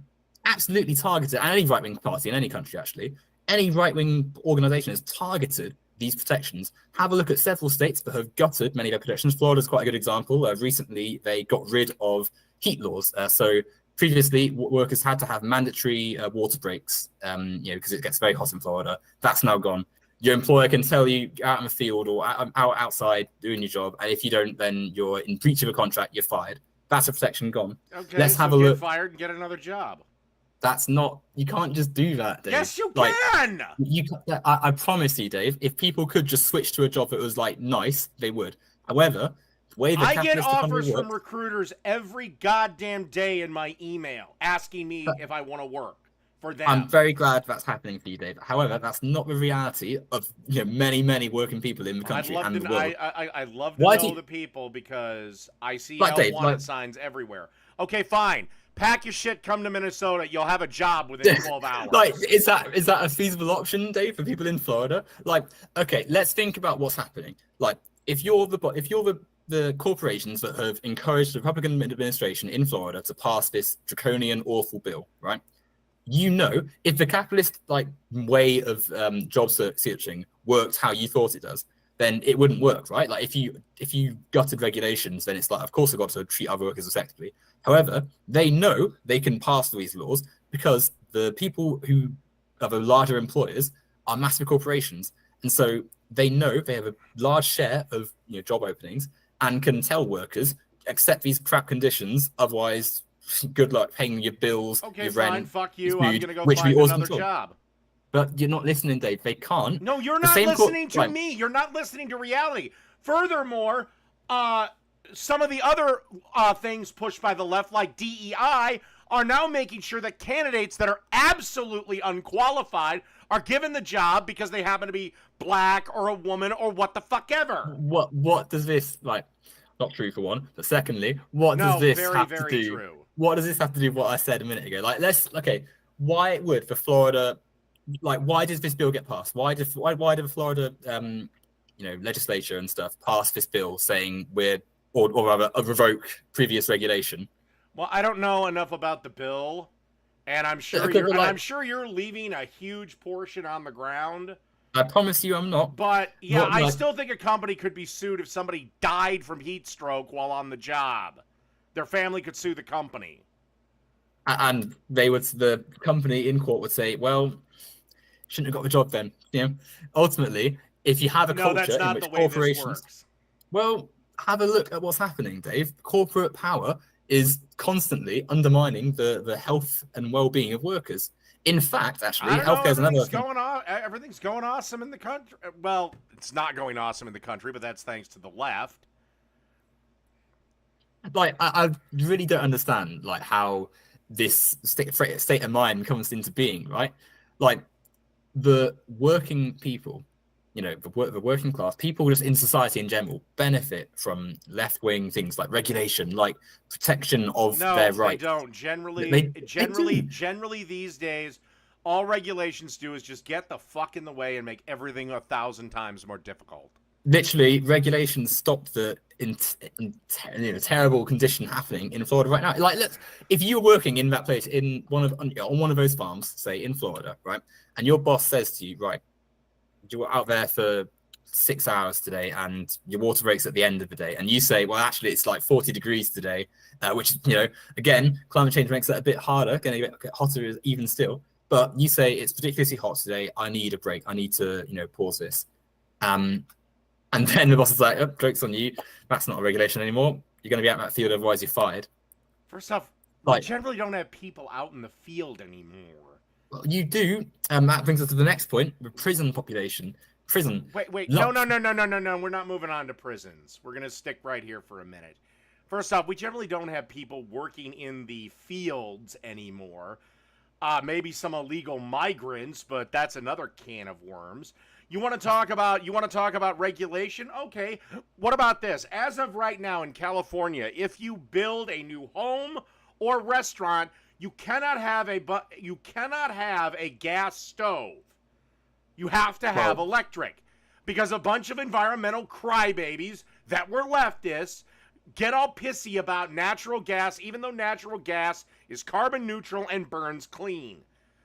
absolutely targeted, and any right-wing party in any country actually, any right-wing organization has targeted these protections. Have a look at several states that have gutted many of their protections. Florida's quite a good example. Recently, they got rid of heat laws. So previously, workers had to have mandatory water breaks, because it gets very hot in Florida. That's now gone. Your employer can tell you out in the field or outside doing your job, and if you don't, then you're in breach of a contract. You're fired. That's a protection gone. Okay, Let's have so a get look. fired and get another job. That's not. You can't just do that, Dave. Yes, you can. I promise you, Dave. If people could just switch to a job that was like nice, they would. However, the way the I get capitalist economy offers from works, recruiters every goddamn day in my email asking me if I want to work for them. I'm very glad that's happening for you, Dave. However, that's not the reality of many working people in the country and the world. I'd love to know the people because I see L1 signs everywhere. Okay, fine. Pack your shit, come to Minnesota. You'll have a job within 12 hours. Like, is that a feasible option, Dave, for people in Florida? Like, okay, let's think about what's happening. Like, if you're the corporations that have encouraged the Republican administration in Florida to pass this draconian, awful bill, right? If the capitalist way of job searching worked how you thought it does, then it wouldn't work, right? Like if you gutted regulations, then it's like, of course, they've got to treat other workers effectively. However, they know they can pass these laws because the people who are the larger employers are massive corporations, and so they know they have a large share of job openings and can tell workers accept these crap conditions, otherwise good luck paying your bills, your rent, fuck you. Food, I'm gonna go find another job. But you're not listening, Dave. They can't. No, you're not listening to me. You're not listening to reality. Furthermore, some of the other things pushed by the left, like DEI, are now making sure that candidates that are absolutely unqualified are given the job because they happen to be black or a woman or what the fuck ever. What does this like? Not true for one, but secondly, what does this have to do? True. What does this have to do with what I said a minute ago? Like, why would the Florida, why does this bill get passed? Why did the Florida, legislature and stuff pass this bill saying or rather revoke previous regulation? Well, I don't know enough about the bill, and I'm sure I'm sure you're leaving a huge portion on the ground. I promise you I'm not. But, yeah, I still think a company could be sued if somebody died from heat stroke while on the job. Their family could sue the company. And the company in court would say, well, shouldn't have got the job then. Ultimately, if you have a culture in which corporations... Well, have a look at what's happening, Dave. Corporate power is constantly undermining the health and well-being of workers. In fact, actually, healthcare is another thing. Everything's going awesome in the country. Well, it's not going awesome in the country, but that's thanks to the left. I really don't understand how this state of mind comes into being, right? Like the working people, the working class, people just in society in general benefit from left-wing things like regulation, like protection of their rights. No, they don't. Generally these days, all regulations do is just get the fuck in the way and make everything 1,000 times more difficult. literally regulations stopped the terrible condition happening in Florida right now. Like, look, if you were working in that place in on one of those farms, say in Florida, right, and your boss says to you, right, you were out there for 6 hours today, and your water breaks at the end of the day, and you say, well, actually, it's like 40 degrees today, which again, climate change makes that a bit harder, going to get hotter even still. But you say it's ridiculously hot today. I need a break. I need to, pause this. And then the boss is like, oh, joke's on you. That's not a regulation anymore. You're going to be out in that field, otherwise you're fired. First off, we generally don't have people out in the field anymore. Well, you do. That brings us to the next point, the prison population. Prison. Wait. No. We're not moving on to prisons. We're going to stick right here for a minute. First off, we generally don't have people working in the fields anymore. Maybe some illegal migrants, but that's another can of worms. You want to talk about regulation? Okay. What about this? As of right now in California, if you build a new home or restaurant, you cannot have a gas stove. You have to have electric, because a bunch of environmental crybabies that were leftists get all pissy about natural gas, even though natural gas is carbon neutral and burns clean.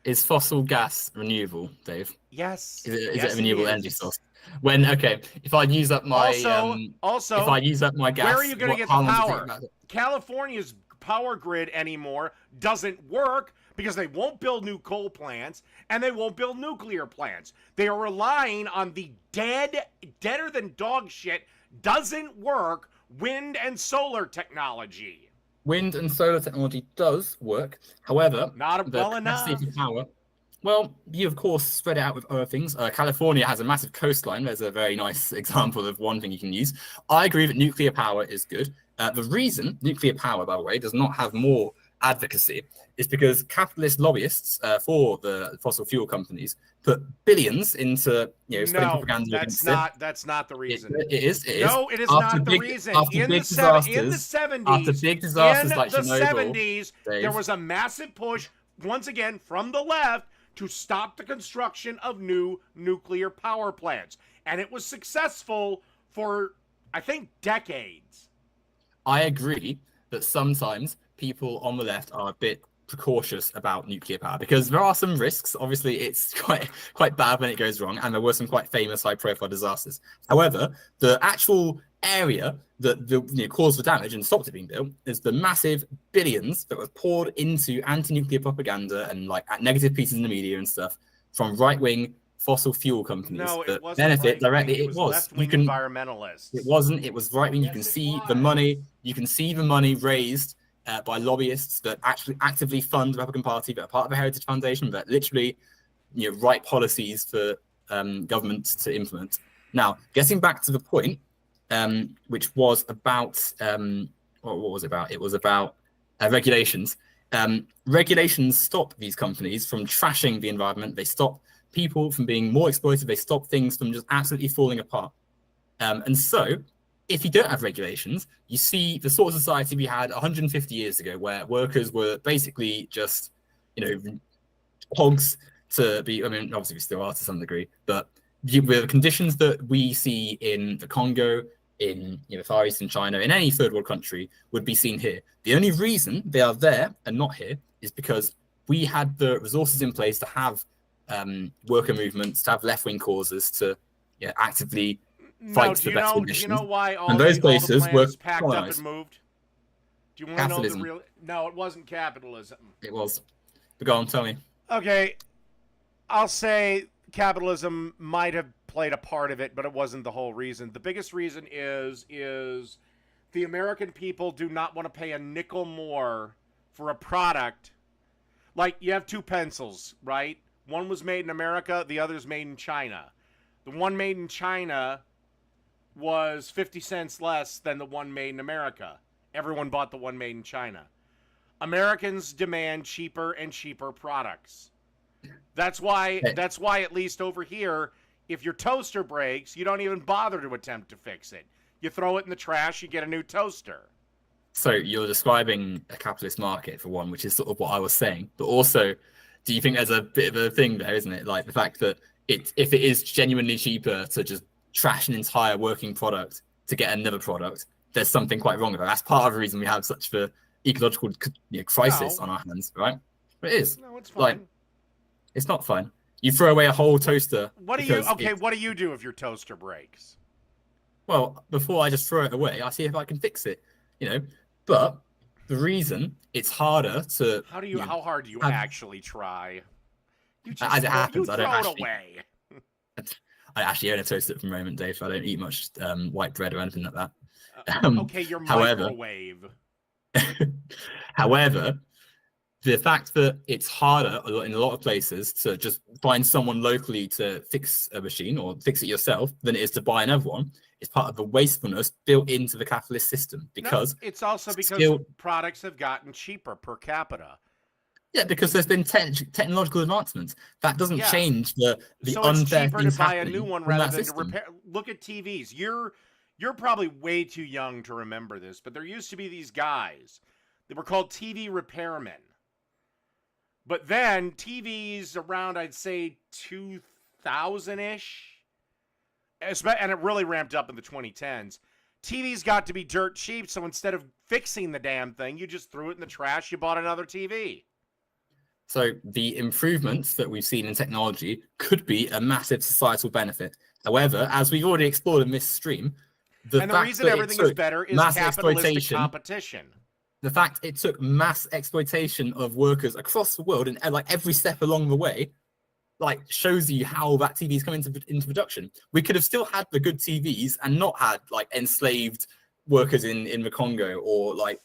Is fossil gas renewable, Dave? Yes. Is it a renewable energy source? If I use up my if I use up my gas, where are you going to get the power? California's power grid anymore doesn't work because they won't build new coal plants and they won't build nuclear plants. They are relying on the deader than dog shit, doesn't work wind and solar technology. Wind and solar technology does work. However, not well enough. Power, well, you of course spread it out with other things. California has a massive coastline. There's a very nice example of one thing you can use. I agree that nuclear power is good. The reason nuclear power, by the way, does not have more advocacy is because capitalist lobbyists for the fossil fuel companies put billions into spreading propaganda. That's not the reason. It is. No, it is not the reason. In the 70s, after big disasters like Chernobyl, 70s, there was a massive push once again from the left to stop the construction of new nuclear power plants, and it was successful for I think decades. I agree that sometimes people on the left are a bit precautious about nuclear power because there are some risks. Obviously, it's quite bad when it goes wrong, and there were some quite famous high-profile disasters. However, the actual area that caused the damage and stopped it being built is the massive billions that were poured into anti-nuclear propaganda and like negative pieces in the media and stuff from right-wing fossil fuel companies that benefit directly. It was left-wing environmentalists. It wasn't. It was right-wing. You can see the money. You can see the money raised by lobbyists that actually actively fund the Republican Party, that are part of the Heritage Foundation, that literally write policies for governments to implement. Now, getting back to the point, which was about what was it about? It was about regulations. Regulations stop these companies from trashing the environment. They stop people from being more exploited. They stop things from just absolutely falling apart. And so, if you don't have regulations, you see the sort of society we had 150 years ago, where workers were basically just, hogs to be. I mean, obviously we still are to some degree, but with the conditions that we see in the Congo, in Far Eastern China, in any third world country, would be seen here. The only reason they are there and not here is because we had the resources in place to have worker movements, to have left-wing causes, to actively fight for better conditions. Do you know why all those places were packed up and moved? Do you want to know the real? No, it wasn't capitalism. It was. But go on, tell me. Okay, I'll say capitalism might have played a part of it, but it wasn't the whole reason. The biggest reason is the American people do not want to pay a nickel more for a product. Like, you have two pencils, right? One was made in America, the other's made in China. The one made in China was 50 cents less than the one made in America. Everyone bought the one made in China. Americans demand cheaper and cheaper products. That's why at least over here, if your toaster breaks, you don't even bother to attempt to fix it. You throw it in the trash, you get a new toaster. So you're describing a capitalist market, for one, which is sort of what I was saying. But also, do you think there's a bit of a thing there, isn't it? Like the fact that if it is genuinely cheaper to just trash an entire working product to get another product, there's something quite wrong with it. That's part of the reason we have such an ecological crisis on our hands, right? But it is. No, it's fine. Like, it's not fun. You throw away a whole toaster. What do you do if your toaster breaks? Well, before I just throw it away, I see if I can fix it, But the reason it's harder to how hard do you actually try? You just as it happens, I don't throw it away. I actually own a toaster at the moment, Dave. I don't eat much white bread or anything like that. Okay, your microwave. However, the fact that it's harder in a lot of places to just find someone locally to fix a machine or fix it yourself than it is to buy another one is part of the wastefulness built into the capitalist system. Because it's also because products have gotten cheaper per capita. Yeah, because there's been technological advancements. That doesn't change the so unfair it's cheaper things to buy a new one rather than system. to repair. Look at TVs. You're probably way too young to remember this, but there used to be these guys. They were called TV repairmen. But then TVs around, I'd say 2000-ish, and it really ramped up in the 2010s. TVs got to be dirt cheap, so instead of fixing the damn thing, you just threw it in the trash, you bought another TV. So the improvements that we've seen in technology could be a massive societal benefit. However, as we've already explored in this stream, the reason everything is better is capitalistic competition. The fact it took mass exploitation of workers across the world and like every step along the way, like shows you how that TV's come into production. We could have still had the good TVs and not had like enslaved workers in the Congo or like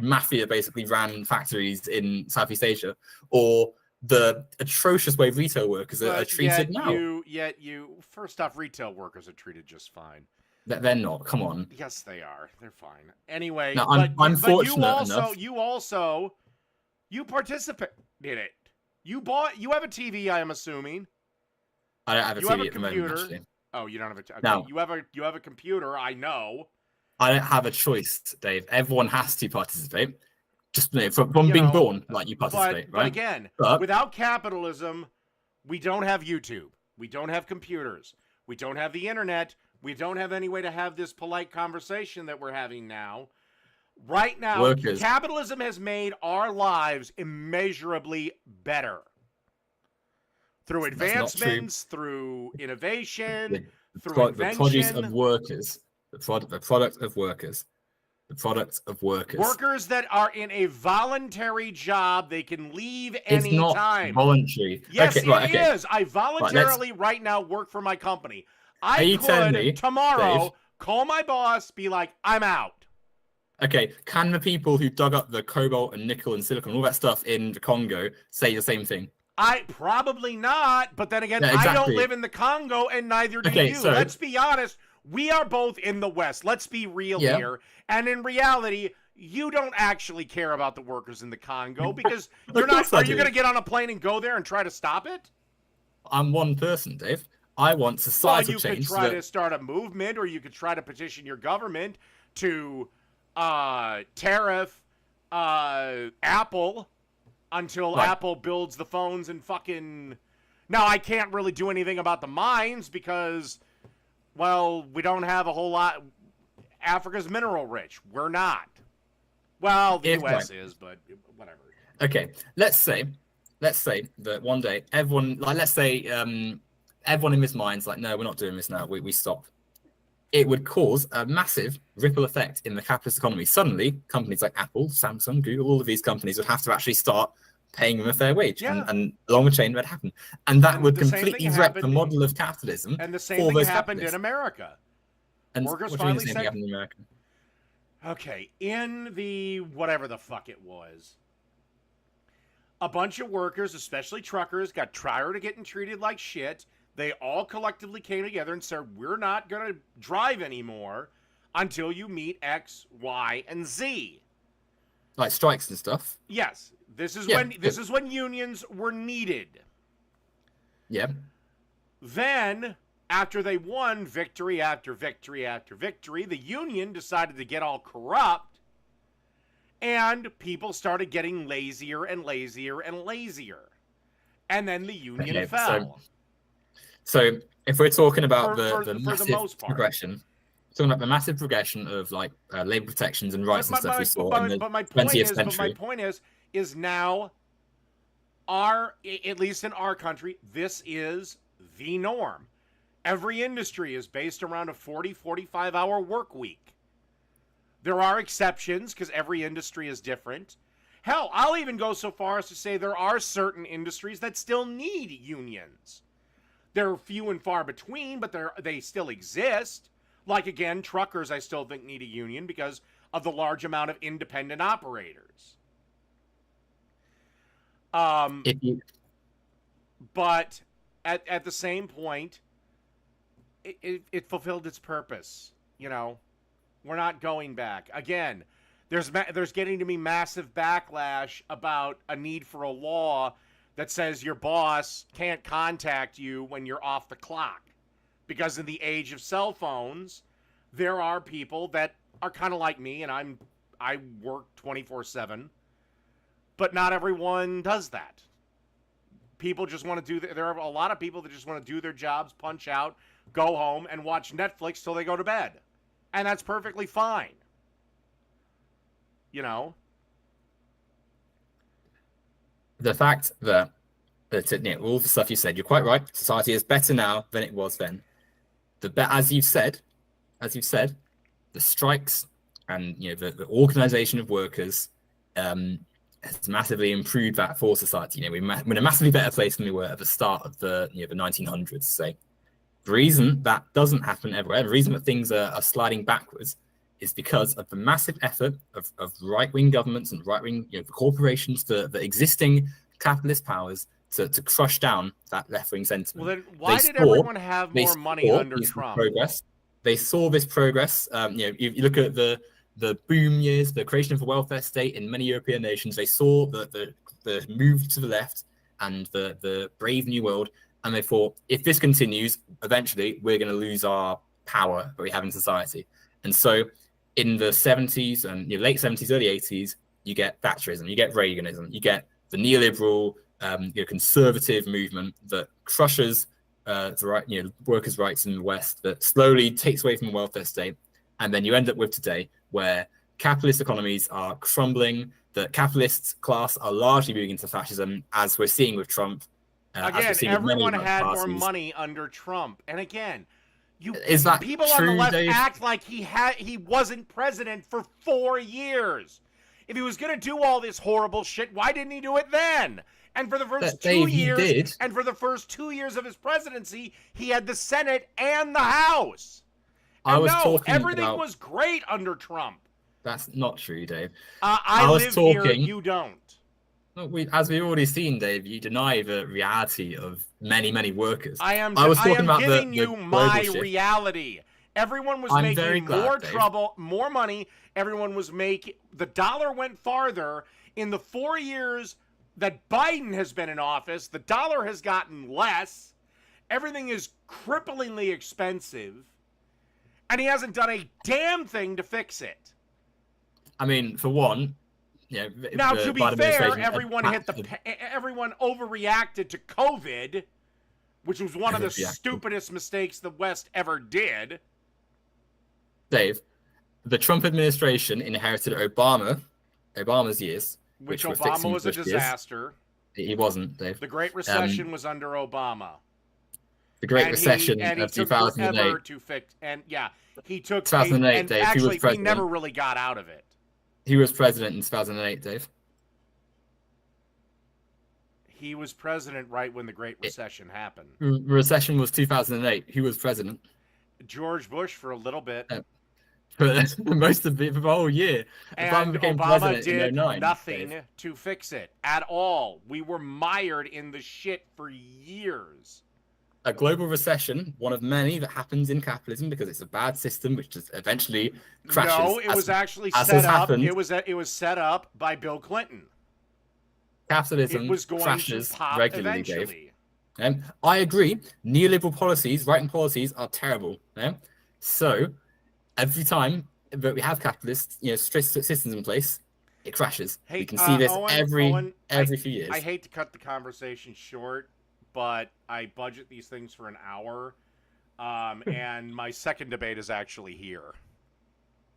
mafia basically ran factories in Southeast Asia, or the atrocious way retail workers are treated now. First off, retail workers are treated just fine. They're not. Come on. Yes, they are. They're fine. Anyway, now, I'm fortunate enough. You participated in it. You have a TV, I am assuming. I don't have a TV at the moment, actually. Oh, you don't have a TV. Okay. No. You have a computer, I know. I don't have a choice, Dave. Everyone has to participate. Just from being born, like you participate, right? But again, without capitalism, we don't have YouTube. We don't have computers. We don't have the internet. We don't have any way to have this polite conversation that we're having now. Right now, capitalism has made our lives immeasurably better. Through advancements, through innovation, through invention. The produce of workers. The product of workers. The product of workers. Workers that are in a voluntary job, they can leave any time. It's not voluntary. Yes, it is. I voluntarily right now work for my company. I could tomorrow Dave, call my boss, be like, I'm out. Okay, can the people who dug up the cobalt and nickel and silicon, all that stuff in the Congo, say the same thing? I probably not, but then again, I don't live in the Congo, and neither do you. So, let's be honest. We are both in the West. Let's be real here. And in reality, you don't actually care about the workers in the Congo because you're not. Are you going to get on a plane and go there and try to stop it? I'm one person, Dave. I want societal change. You could try to start a movement, or you could try to petition your government to tariff Apple until Apple builds the phones and fucking... Now, I can't really do anything about the mines because, well, we don't have a whole lot. Africa's mineral rich. We're not. Well, the U.S. is, but whatever. Okay, let's say that one day everyone, like, let's say everyone in this mind's like, no, we're not doing this now. We stop. It would cause a massive ripple effect in the capitalist economy. Suddenly, companies like Apple, Samsung, Google, all of these companies would have to actually start paying them a fair wage, and along the chain would happen, and that would completely wreck the model of capitalism. And the same thing happened in America. And workers finally said, happened in America? Okay, in the whatever the fuck it was, a bunch of workers, especially truckers, got tired of getting treated like shit. They all collectively came together and said, we're not going to drive anymore until you meet X, Y, and Z. Like strikes and stuff? Yes. This is when unions were needed. Yeah. Then, after they won victory after victory after victory, the union decided to get all corrupt, and people started getting lazier and lazier and lazier. And then the union fell. So if we're talking about for the the massive most part. progression, talking about the massive progression of like labor protections and rights and stuff we saw in the but my 20th point century. is now at least in our country, this is the norm. Every industry is based around a 45 hour work week. There are exceptions because every industry is different. Hell, I'll even go so far as to say there are certain industries that still need unions. They're few and far between, but they still exist. Like, again, truckers I still think need a union because of the large amount of independent operators. But at the same point, it fulfilled its purpose. You know, we're not going back. Again, there's getting to be massive backlash about a need for a law that says your boss can't contact you when you're off the clock. Because in the age of cell phones, there are people that are kind of like me, and I work 24/7, but not everyone does that. People just want to there are a lot of people that just want to do their jobs, punch out, go home, and watch Netflix till they go to bed. And that's perfectly fine. You know? The fact that all the stuff you said, you're quite right. Society is better now than it was then. As you've said, the strikes and the organization of workers has massively improved that for society. We're in a massively better place than we were at the start of the 1900s. So the reason that doesn't happen everywhere, the reason that things are sliding backwards, is because of the massive effort of right-wing governments and right-wing corporations, the existing capitalist powers to crush down that left-wing sentiment. Well, then why did everyone have more money under Trump? Progress. They saw this progress. You look at the boom years, the creation of a welfare state in many European nations. They saw the move to the left and the brave new world, and they thought, if this continues, eventually we're going to lose our power that we have in society. And so in the 70s and late 70s, early 80s, you get Thatcherism, you get Reaganism, you get the neoliberal conservative movement that crushes workers' rights in the West, that slowly takes away from the welfare state. And then you end up with today, where capitalist economies are crumbling, the capitalist class are largely moving into fascism, as we're seeing with Trump. Again, everyone had more money under Trump. And again, people true, on the left Dave? act like he wasn't president for 4 years. If he was going to do all this horrible shit, why didn't he do it then? And for the first 2 years, and for the first 2 years of his presidency, he had the Senate and the House. Everything was great under Trump. That's not true, Dave. I live here, you don't. As we've already seen, Dave, you deny the reality of many, many workers. I was giving you my reality. Everyone was making more money. Everyone was making, the dollar went farther. In the 4 years that Biden has been in office, the dollar has gotten less. Everything is cripplingly expensive. And he hasn't done a damn thing to fix it. I mean, for one, now to be fair, everyone overreacted to COVID, which was one of the stupidest mistakes the West ever did. Dave, the Trump administration inherited Obama's years, which Obama was a disaster. He wasn't, Dave. The Great Recession was under Obama. The Great Recession of 2008. To fix, and he took 2008, Dave. Actually, we never really got out of it. He was president in 2008, Dave. He was president right when the Great Recession happened. Recession was 2008. He was president. George Bush for a little bit. For most of the whole year. And Obama did nothing to fix it at all. We were mired in the shit for years. A global recession, one of many that happens in capitalism because it's a bad system which just eventually crashes. No, it was actually set up. It was set up by Bill Clinton. Capitalism crashes regularly, eventually. Dave. I agree. Neoliberal policies, right-wing policies, are terrible. So every time that we have capitalist, strict systems in place, it crashes. We can see this every few years. I hate to cut the conversation short, but I budget these things for an hour. And my second debate is actually here.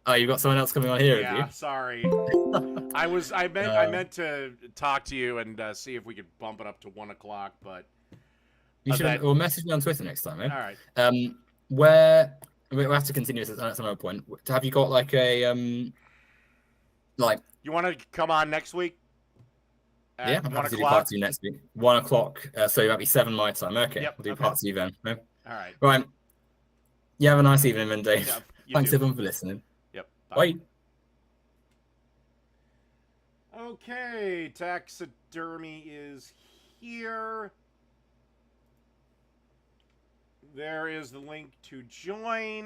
Oh, you've got someone else coming on here, Yeah, have sorry. you? I meant to talk to you and see if we could bump it up to 1 o'clock, but You should. that, Or message me on Twitter next time, all right. Where we'll have to continue this at some other point. Have you got like a like? You want to come on next week? Yeah, At I'm 1 happy to do part o'clock? 2 next week. 1 o'clock. So that'll be 7 my time. Okay, Yep. we'll do Okay. part 2 then. Yeah. All right. Right. You have a nice evening, then, Dave. Yeah, you Thanks too. everyone for listening. Yep. Bye. Okay, taxidermy is here. There is the link to join.